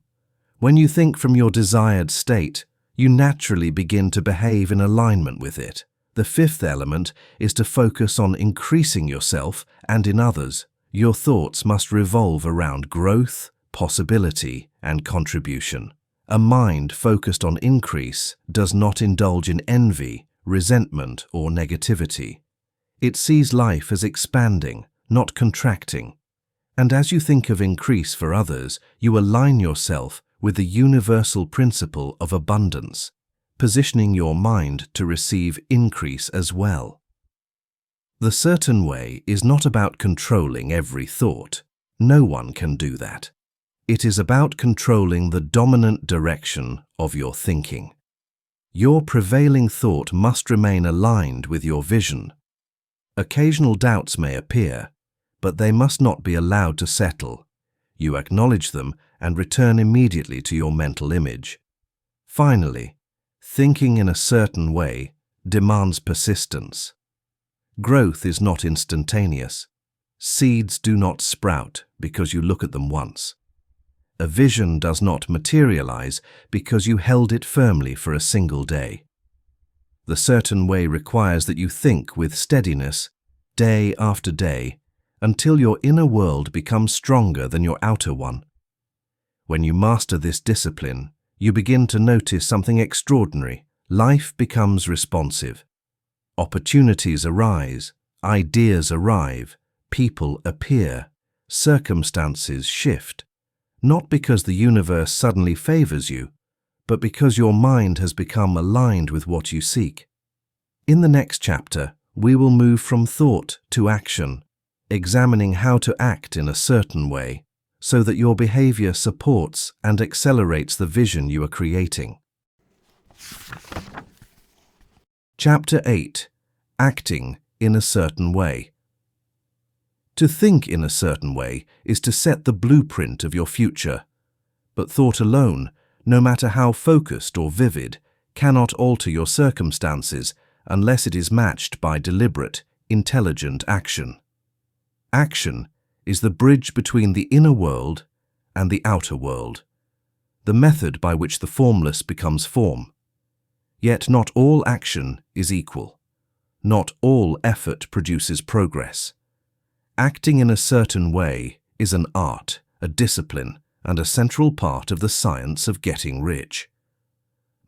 When you think from your desired state, you naturally begin to behave in alignment with it. The fifth element is to focus on increasing yourself and in others. Your thoughts must revolve around growth, possibility, and contribution. A mind focused on increase does not indulge in envy, resentment, or negativity. It sees life as expanding, not contracting. And as you think of increase for others, you align yourself with the universal principle of abundance, positioning your mind to receive increase as well. The certain way is not about controlling every thought. No one can do that. It is about controlling the dominant direction of your thinking. Your prevailing thought must remain aligned with your vision. Occasional doubts may appear, but they must not be allowed to settle. You acknowledge them and return immediately to your mental image. Finally, thinking in a certain way demands persistence. Growth is not instantaneous. Seeds do not sprout because you look at them once. A vision does not materialize because you held it firmly for a single day. The certain way requires that you think with steadiness, day after day, until your inner world becomes stronger than your outer one. When you master this discipline, you begin to notice something extraordinary. Life becomes responsive. Opportunities arise, ideas arrive, people appear, circumstances shift. Not because the universe suddenly favors you, but because your mind has become aligned with what you seek. In the next chapter, we will move from thought to action, examining how to act in a certain way, so that your behavior supports and accelerates the vision you are creating. Chapter 8. Acting in a certain way. To think in a certain way is to set the blueprint of your future. But thought alone, no matter how focused or vivid, cannot alter your circumstances unless it is matched by deliberate, intelligent action. Action is the bridge between the inner world and the outer world, the method by which the formless becomes form. Yet not all action is equal. Not all effort produces progress. Acting in a certain way is an art, a discipline, and a central part of the science of getting rich.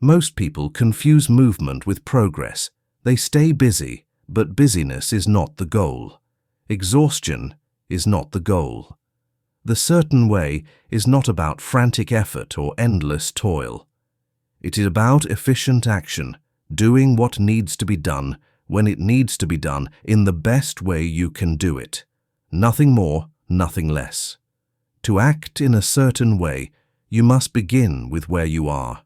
Most people confuse movement with progress. They stay busy, but busyness is not the goal. Exhaustion is not the goal. The certain way is not about frantic effort or endless toil. It is about efficient action, doing what needs to be done when it needs to be done in the best way you can do it. Nothing more, nothing less. To act in a certain way, you must begin with where you are.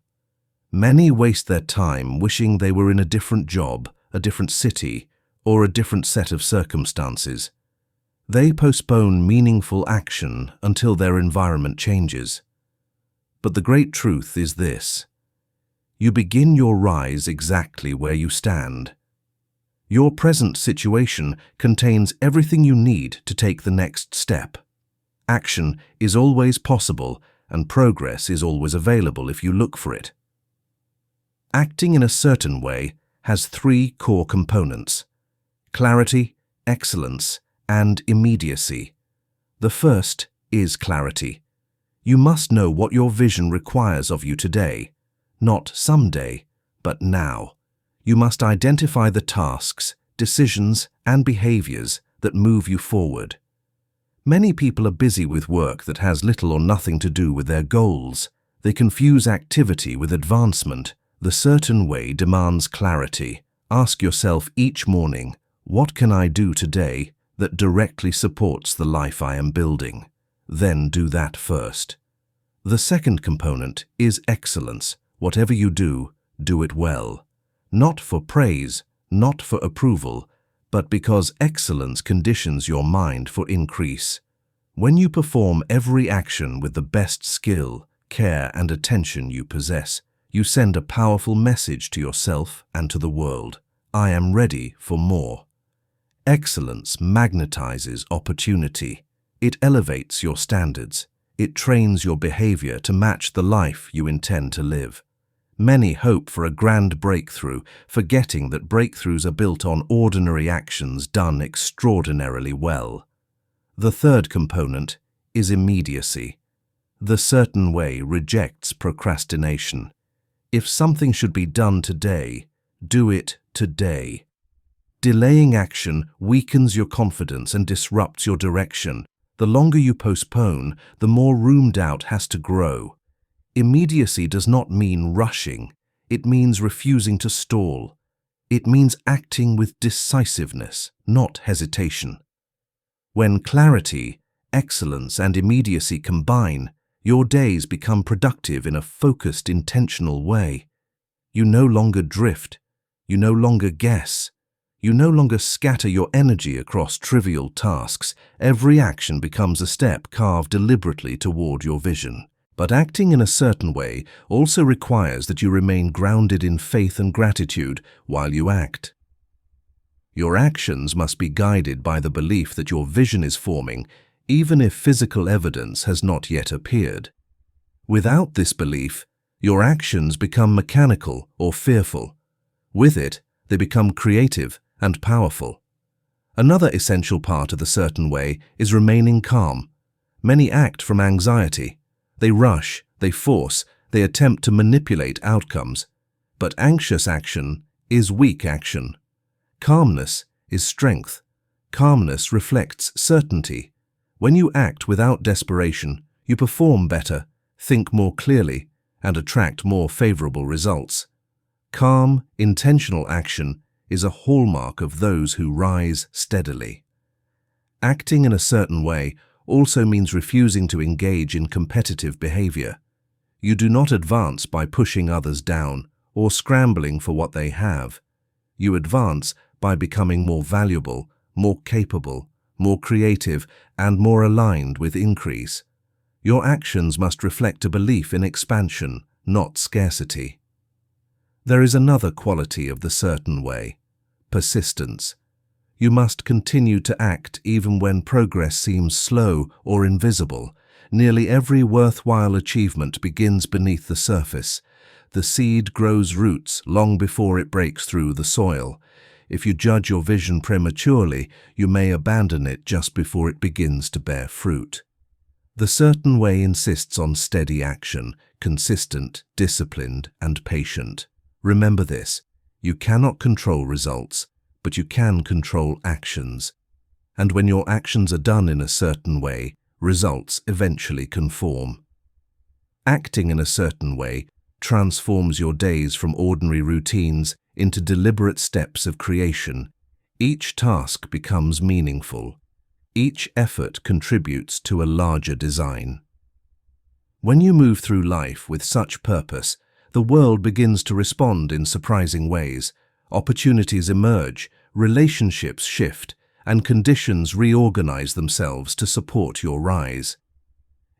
Many waste their time wishing they were in a different job, a different city, or a different set of circumstances. They postpone meaningful action until their environment changes. But the great truth is this: you begin your rise exactly where you stand. Your present situation contains everything you need to take the next step. Action is always possible, and progress is always available if you look for it. Acting in a certain way has three core components: clarity, excellence, and immediacy. The first is clarity. You must know what your vision requires of you today, not someday, but now. You must identify the tasks, decisions, and behaviors that move you forward. Many people are busy with work that has little or nothing to do with their goals. They confuse activity with advancement. The certain way demands clarity. Ask yourself each morning, what can I do today that directly supports the life I am building? Then do that first. The second component is excellence. Whatever you do, do it well. Not for praise, not for approval, but because excellence conditions your mind for increase. When you perform every action with the best skill, care, and attention you possess, you send a powerful message to yourself and to the world. I am ready for more. Excellence magnetizes opportunity. It elevates your standards. It trains your behavior to match the life you intend to live. Many hope for a grand breakthrough, forgetting that breakthroughs are built on ordinary actions done extraordinarily well. The third component is immediacy. The certain way rejects procrastination. If something should be done today, do it today. Delaying action weakens your confidence and disrupts your direction. The longer you postpone, the more room doubt has to grow. Immediacy does not mean rushing. It means refusing to stall. It means acting with decisiveness, not hesitation. When clarity, excellence, and immediacy combine, your days become productive in a focused, intentional way. You no longer drift. You no longer guess. You no longer scatter your energy across trivial tasks. Every action becomes a step carved deliberately toward your vision. But acting in a certain way also requires that you remain grounded in faith and gratitude while you act. Your actions must be guided by the belief that your vision is forming, even if physical evidence has not yet appeared. Without this belief, your actions become mechanical or fearful. With it, they become creative and powerful. Another essential part of the certain way is remaining calm. Many act from anxiety. They rush, they force, they attempt to manipulate outcomes. But anxious action is weak action. Calmness is strength. Calmness reflects certainty. When you act without desperation, you perform better, think more clearly, and attract more favorable results. Calm, intentional action is a hallmark of those who rise steadily. Acting in a certain way also means refusing to engage in competitive behavior. You do not advance by pushing others down or scrambling for what they have. You advance by becoming more valuable, more capable, more creative, and more aligned with increase. Your actions must reflect a belief in expansion, not scarcity. There is another quality of the certain way: persistence. You must continue to act even when progress seems slow or invisible. Nearly every worthwhile achievement begins beneath the surface. The seed grows roots long before it breaks through the soil. If you judge your vision prematurely, you may abandon it just before it begins to bear fruit. The certain way insists on steady action, consistent, disciplined, and patient. Remember this: you cannot control results, but you can control actions. and when your actions are done in a certain way, results eventually conform. Acting in a certain way transforms your days from ordinary routines into deliberate steps of creation. Each task becomes meaningful. Each effort contributes to a larger design. When you move through life with such purpose, the world begins to respond in surprising ways. Opportunities emerge, relationships shift, and conditions reorganize themselves to support your rise.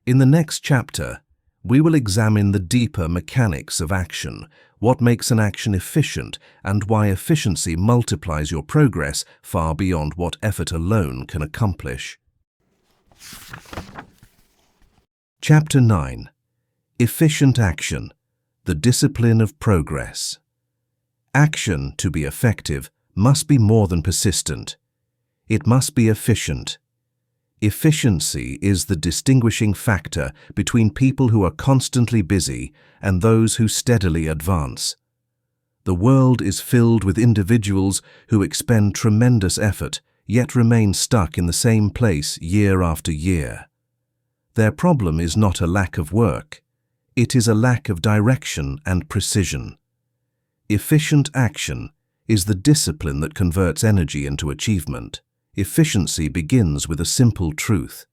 In the next chapter, we will examine the deeper mechanics of action, what makes an action efficient, and why efficiency multiplies your progress far beyond what effort alone can accomplish. Chapter 9. Efficient Action, the Discipline of Progress. Action, to be effective, must be more than persistent. It must be efficient. Efficiency is the distinguishing factor between people who are constantly busy and those who steadily advance. The world is filled with individuals who expend tremendous effort yet remain stuck in the same place year after year. Their problem is not a lack of work. It is a lack of direction and precision. Efficient action is the discipline that converts energy into achievement. Efficiency begins with a simple truth.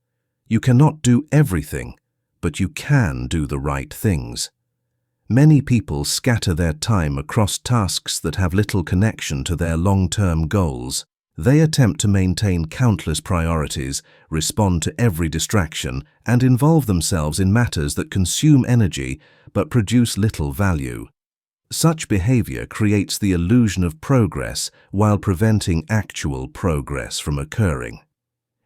You cannot do everything, but you can do the right things. Many people scatter their time across tasks that have little connection to their long-term goals. They attempt to maintain countless priorities, respond to every distraction, and involve themselves in matters that consume energy but produce little value. Such behavior creates the illusion of progress while preventing actual progress from occurring.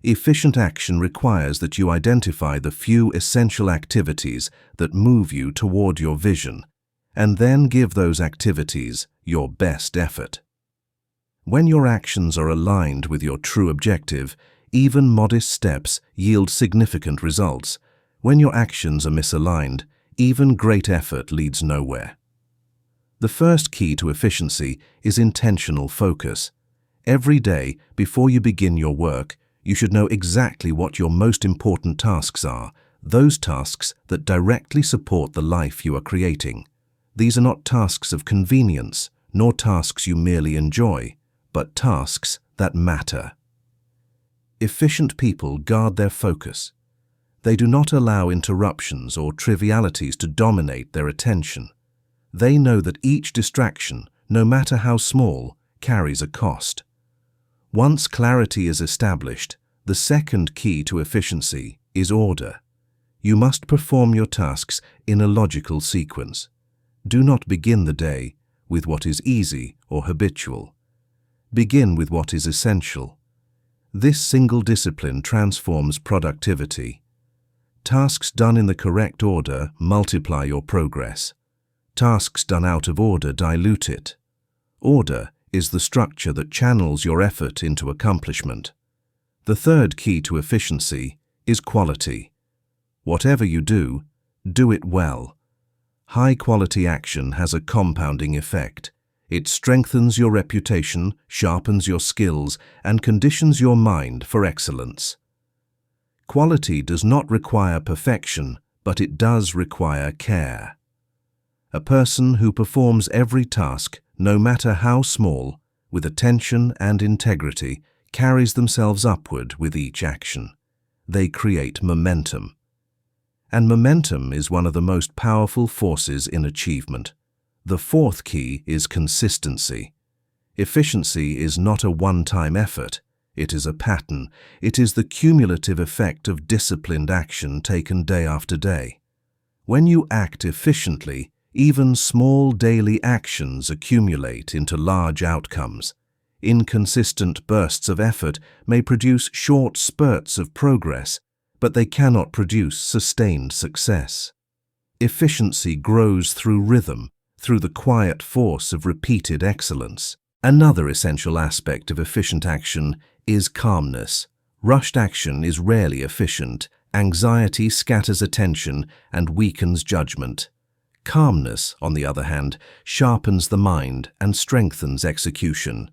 Efficient action requires that you identify the few essential activities that move you toward your vision, and then give those activities your best effort. When your actions are aligned with your true objective, even modest steps yield significant results. When your actions are misaligned, even great effort leads nowhere. The first key to efficiency is intentional focus. Every day, before you begin your work, you should know exactly what your most important tasks are, those tasks that directly support the life you are creating. These are not tasks of convenience, nor tasks you merely enjoy, but tasks that matter. Efficient people guard their focus. They do not allow interruptions or trivialities to dominate their attention. They know that each distraction, no matter how small, carries a cost. Once clarity is established, the second key to efficiency is order. You must perform your tasks in a logical sequence. Do not begin the day with what is easy or habitual. Begin with what is essential. This single discipline transforms productivity. Tasks done in the correct order multiply your progress. Tasks done out of order dilute it. Order is the structure that channels your effort into accomplishment. The third key to efficiency is quality. Whatever you do it well. High-quality action has a compounding effect. It strengthens your reputation, sharpens your skills, and conditions your mind for excellence. Quality does not require perfection, but it does require care. A person who performs every task, no matter how small, with attention and integrity, carries themselves upward with each action. They create momentum. And momentum is one of the most powerful forces in achievement. The fourth key is consistency. Efficiency is not a one-time effort. It is a pattern. It is the cumulative effect of disciplined action taken day after day. When you act efficiently, even small daily actions accumulate into large outcomes. Inconsistent bursts of effort may produce short spurts of progress, but they cannot produce sustained success. Efficiency grows through rhythm, through the quiet force of repeated excellence. Another essential aspect of efficient action is calmness. Rushed action is rarely efficient. Anxiety scatters attention and weakens judgment. Calmness, on the other hand, sharpens the mind and strengthens execution.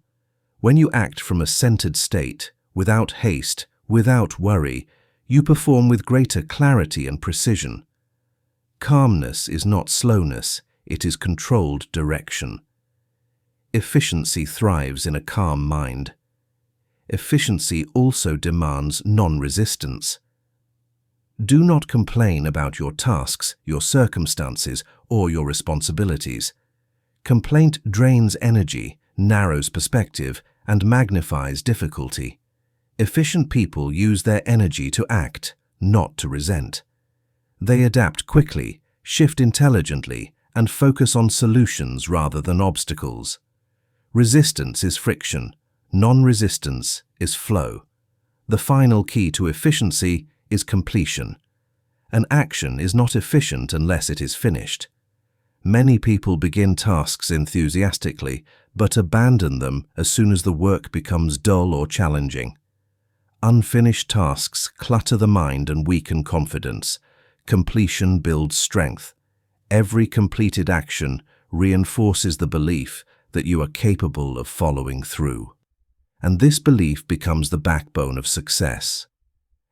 When you act from a centered state, without haste, without worry, you perform with greater clarity and precision. Calmness is not slowness, it is controlled direction. Efficiency thrives in a calm mind. Efficiency also demands non-resistance. Do not complain about your tasks, your circumstances, or your responsibilities. Complaint drains energy, narrows perspective, and magnifies difficulty. Efficient people use their energy to act, not to resent. They adapt quickly, shift intelligently, and focus on solutions rather than obstacles. Resistance is friction. Non-resistance is flow. The final key to efficiency is completion. An action is not efficient unless it is finished. Many people begin tasks enthusiastically, but abandon them as soon as the work becomes dull or challenging. Unfinished tasks clutter the mind and weaken confidence. Completion builds strength. Every completed action reinforces the belief that you are capable of following through. And this belief becomes the backbone of success.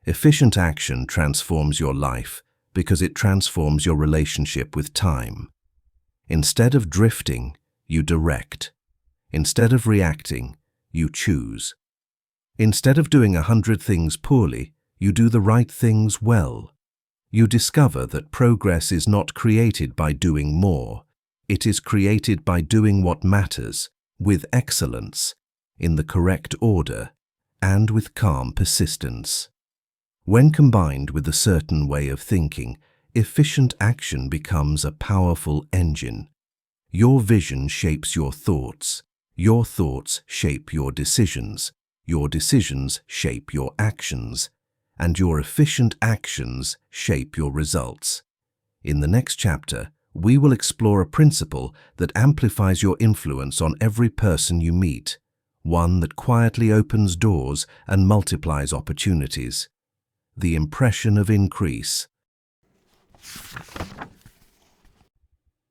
Efficient action transforms your life because it transforms your relationship with time. Instead of drifting, you direct. Instead of reacting, you choose. Instead of doing 100 things poorly, you do the right things well. You discover that progress is not created by doing more. It is created by doing what matters, with excellence, in the correct order, and with calm persistence. When combined with a certain way of thinking, efficient action becomes a powerful engine. Your vision shapes your thoughts shape your decisions shape your actions, and your efficient actions shape your results. In the next chapter, we will explore a principle that amplifies your influence on every person you meet, one that quietly opens doors and multiplies opportunities. The impression of increase.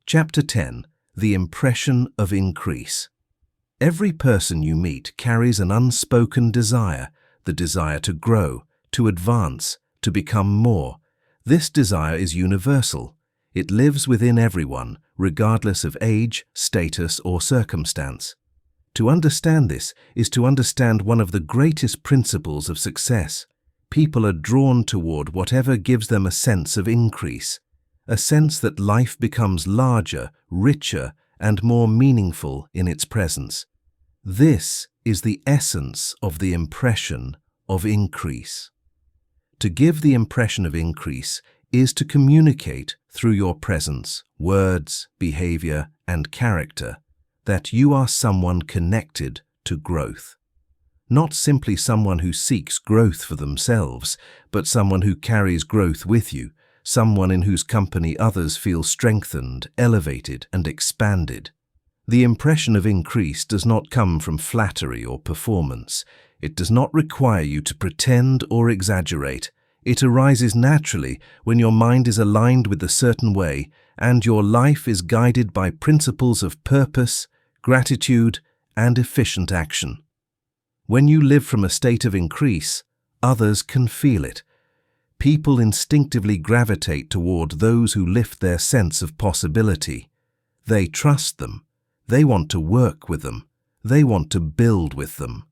Chapter 10. The impression of increase. Every person you meet carries an unspoken desire, the desire to grow, to advance, to become more. This desire is universal. It lives within everyone, regardless of age, status, or circumstance. To understand this is to understand one of the greatest principles of success. People are drawn toward whatever gives them a sense of increase, a sense that life becomes larger, richer, and more meaningful in its presence. This is the essence of the impression of increase. To give the impression of increase is to communicate through your presence, words, behavior, and character that you are someone connected to growth. Not simply someone who seeks growth for themselves, but someone who carries growth with you, someone in whose company others feel strengthened, elevated, and expanded. The impression of increase does not come from flattery or performance. It does not require you to pretend or exaggerate. It arises naturally when your mind is aligned with a certain way and your life is guided by principles of purpose, gratitude, and efficient action. When you live from a state of increase, others can feel it. People instinctively gravitate toward those who lift their sense of possibility. They trust them. They want to work with them. They want to build with them.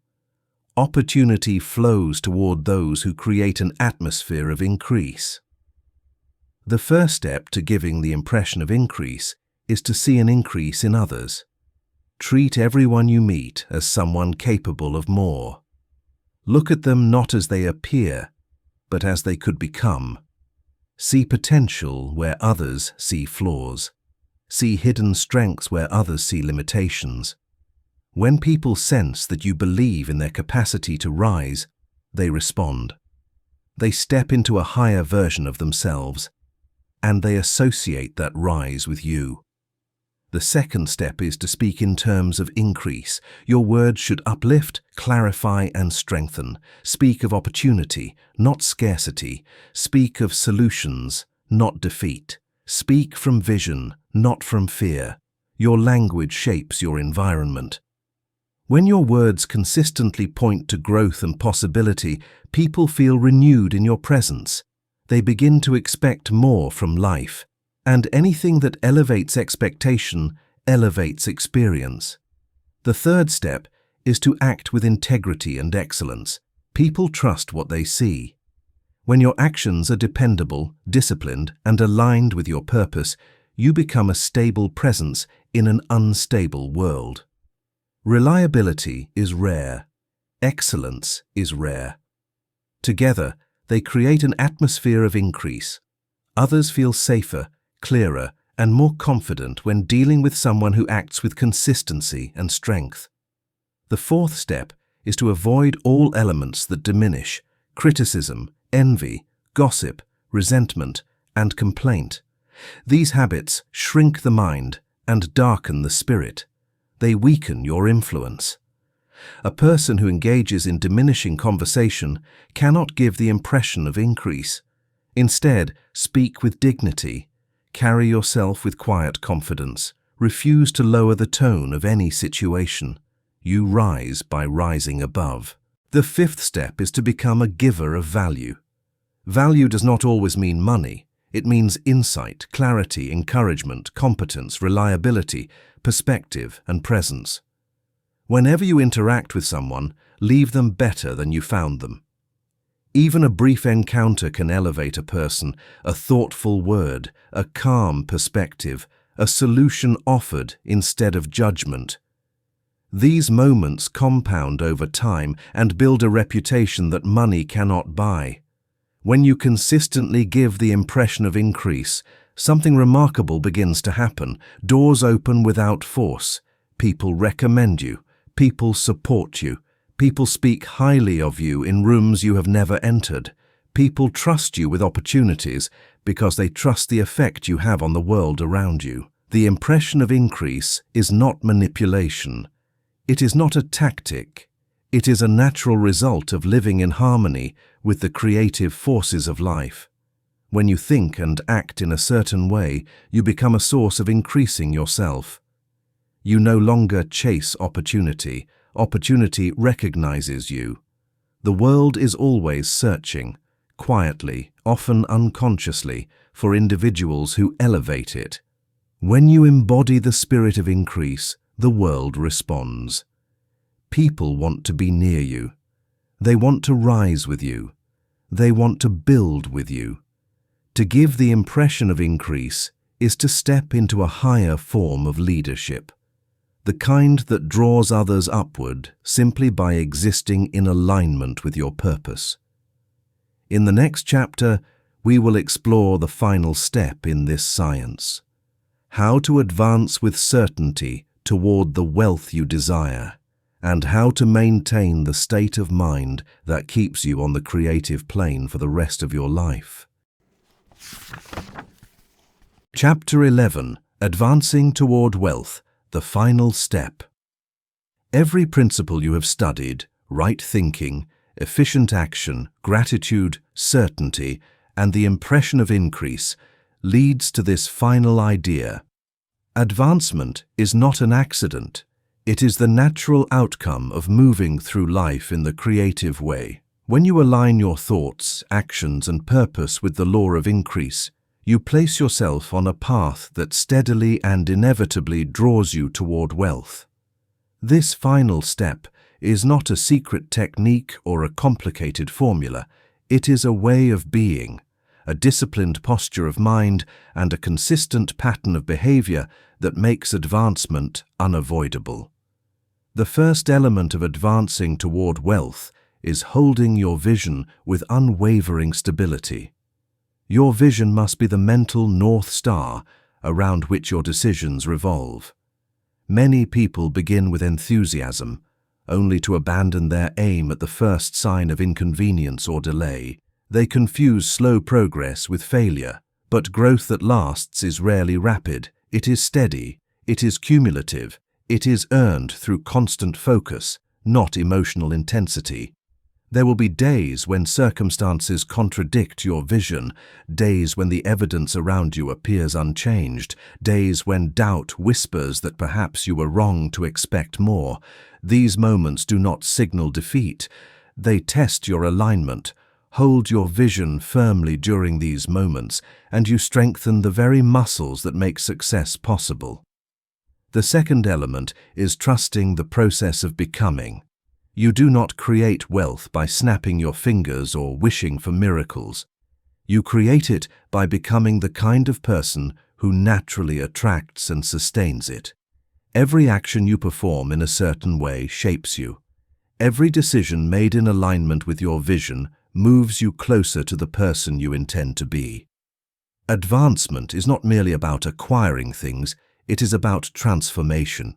Opportunity flows toward those who create an atmosphere of increase. The first step to giving the impression of increase is to see an increase in others. Treat everyone you meet as someone capable of more. Look at them not as they appear, but as they could become. See potential where others see flaws. See hidden strengths where others see limitations. When people sense that you believe in their capacity to rise, they respond. They step into a higher version of themselves, and they associate that rise with you. The second step is to speak in terms of increase. Your words should uplift, clarify, and strengthen. Speak of opportunity, not scarcity. Speak of solutions, not defeat. Speak from vision, not from fear. Your language shapes your environment. When your words consistently point to growth and possibility, people feel renewed in your presence. They begin to expect more from life, and anything that elevates expectation elevates experience. The third step is to act with integrity and excellence. People trust what they see. When your actions are dependable, disciplined, and aligned with your purpose, you become a stable presence in an unstable world. Reliability is rare. Excellence is rare. Together, they create an atmosphere of increase. Others feel safer, clearer, and more confident when dealing with someone who acts with consistency and strength. The fourth step is to avoid all elements that diminish: criticism, envy, gossip, resentment, and complaint. These habits shrink the mind and darken the spirit. They weaken your influence. A person who engages in diminishing conversation cannot give the impression of increase. Instead, speak with dignity. Carry yourself with quiet confidence. Refuse to lower the tone of any situation. You rise by rising above. The fifth step is to become a giver of value. Value does not always mean money. It means insight, clarity, encouragement, competence, reliability, perspective, and presence. Whenever you interact with someone, leave them better than you found them. Even a brief encounter can elevate a person: a thoughtful word, a calm perspective, a solution offered instead of judgment. These moments compound over time and build a reputation that money cannot buy. When you consistently give the impression of increase, something remarkable begins to happen. Doors open without force. People recommend you. People support you. People speak highly of you in rooms you have never entered. People trust you with opportunities because they trust the effect you have on the world around you. The impression of increase is not manipulation. It is not a tactic. It is a natural result of living in harmony with the creative forces of life. When you think and act in a certain way, you become a source of increasing yourself. You no longer chase opportunity. Opportunity recognizes you. The world is always searching, quietly, often unconsciously, for individuals who elevate it. When you embody the spirit of increase, the world responds. People want to be near you. They want to rise with you. They want to build with you. To give the impression of increase is to step into a higher form of leadership, the kind that draws others upward simply by existing in alignment with your purpose. In the next chapter, we will explore the final step in this science: how to advance with certainty toward the wealth you desire, and how to maintain the state of mind that keeps you on the creative plane for the rest of your life. Chapter 11: Advancing Toward Wealth, the Final Step. Every principle you have studied, right thinking, efficient action, gratitude, certainty, and the impression of increase, leads to this final idea. Advancement is not an accident. It is the natural outcome of moving through life in the creative way. When you align your thoughts, actions, and purpose with the law of increase, you place yourself on a path that steadily and inevitably draws you toward wealth. This final step is not a secret technique or a complicated formula. It is a way of being, a disciplined posture of mind, and a consistent pattern of behavior that makes advancement unavoidable. The first element of advancing toward wealth is holding your vision with unwavering stability. Your vision must be the mental North Star around which your decisions revolve. Many people begin with enthusiasm, only to abandon their aim at the first sign of inconvenience or delay. They confuse slow progress with failure, but growth that lasts is rarely rapid. It is steady, it is cumulative, it is earned through constant focus, not emotional intensity. There will be days when circumstances contradict your vision, days when the evidence around you appears unchanged, days when doubt whispers that perhaps you were wrong to expect more. These moments do not signal defeat. They test your alignment. Hold your vision firmly during these moments, and you strengthen the very muscles that make success possible. The second element is trusting the process of becoming. You do not create wealth by snapping your fingers or wishing for miracles. You create it by becoming the kind of person who naturally attracts and sustains it. Every action you perform in a certain way shapes you. Every decision made in alignment with your vision moves you closer to the person you intend to be. Advancement is not merely about acquiring things, it is about transformation.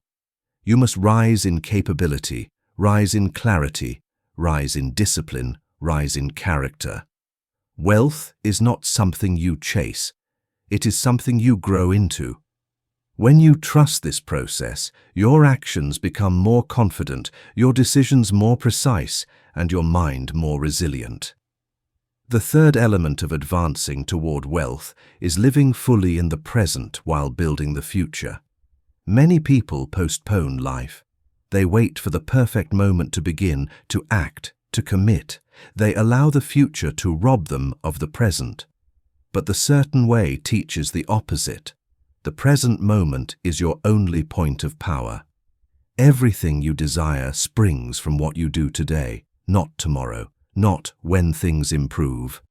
You must rise in capability, rise in clarity, rise in discipline, rise in character. Wealth is not something you chase, it is something you grow into. When you trust this process, your actions become more confident, your decisions more precise, and your mind more resilient. The third element of advancing toward wealth is living fully in the present while building the future. Many people postpone life. They wait for the perfect moment to begin, to act, to commit. They allow the future to rob them of the present. But the certain way teaches the opposite. The present moment is your only point of power. Everything you desire springs from what you do today, not tomorrow, not when things improve.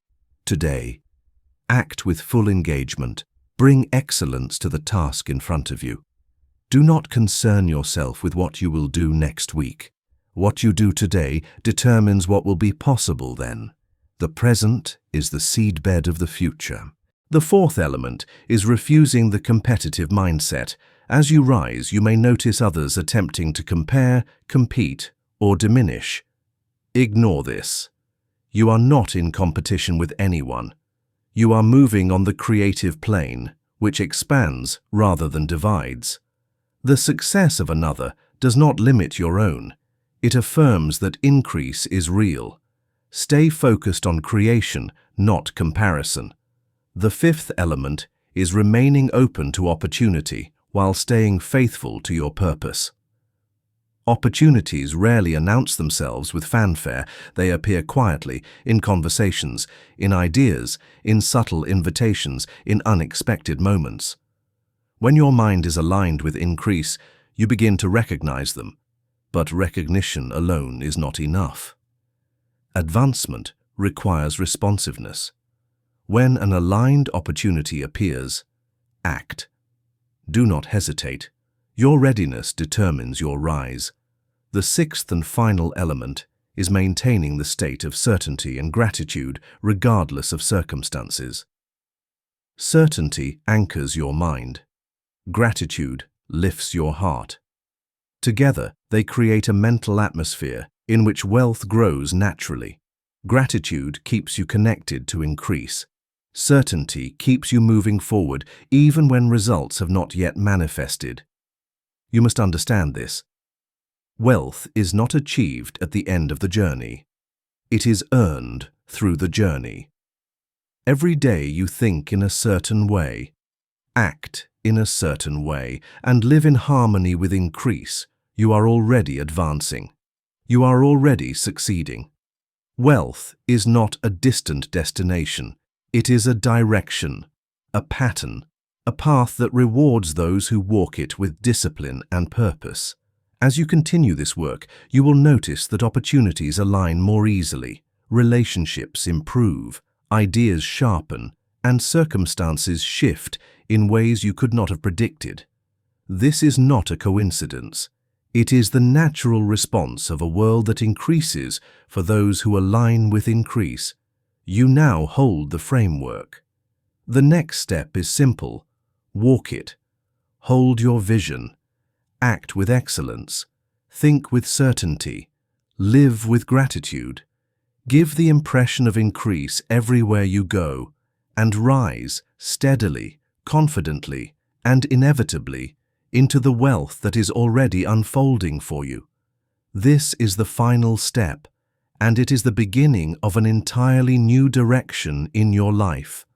Today. Act with full engagement. Bring excellence to the task in front of you. Do not concern yourself with what you will do next week. What you do today determines what will be possible then. The present is the seedbed of the future. The fourth element is refusing the competitive mindset. As you rise, you may notice others attempting to compare, compete, or diminish. Ignore this. You are not in competition with anyone. You are moving on the creative plane, which expands rather than divides. The success of another does not limit your own. It affirms that increase is real. Stay focused on creation, not comparison. The fifth element is remaining open to opportunity while staying faithful to your purpose. Opportunities rarely announce themselves with fanfare. They appear quietly, in conversations, in ideas, in subtle invitations, in unexpected moments. When your mind is aligned with increase, you begin to recognize them. But recognition alone is not enough. Advancement requires responsiveness. When an aligned opportunity appears, act. Do not hesitate. Your readiness determines your rise. The sixth and final element is maintaining the state of certainty and gratitude regardless of circumstances. Certainty anchors your mind. Gratitude lifts your heart. Together, they create a mental atmosphere in which wealth grows naturally. Gratitude keeps you connected to increase. Certainty keeps you moving forward even when results have not yet manifested. You must understand this. Wealth is not achieved at the end of the journey. It is earned through the journey. Every day you think in a certain way, act in a certain way, and live in harmony with increase, you are already advancing. You are already succeeding. Wealth is not a distant destination. It is a direction, a pattern, a path that rewards those who walk it with discipline and purpose. As you continue this work, you will notice that opportunities align more easily, relationships improve, ideas sharpen, and circumstances shift in ways you could not have predicted. This is not a coincidence. It is the natural response of a world that increases for those who align with increase. You now hold the framework. The next step is simple. Walk it. Hold your vision. Act with excellence. Think with certainty. Live with gratitude. Give the impression of increase everywhere you go, and rise steadily, confidently, and inevitably into the wealth that is already unfolding for you. This is the final step, and it is the beginning of an entirely new direction in your life.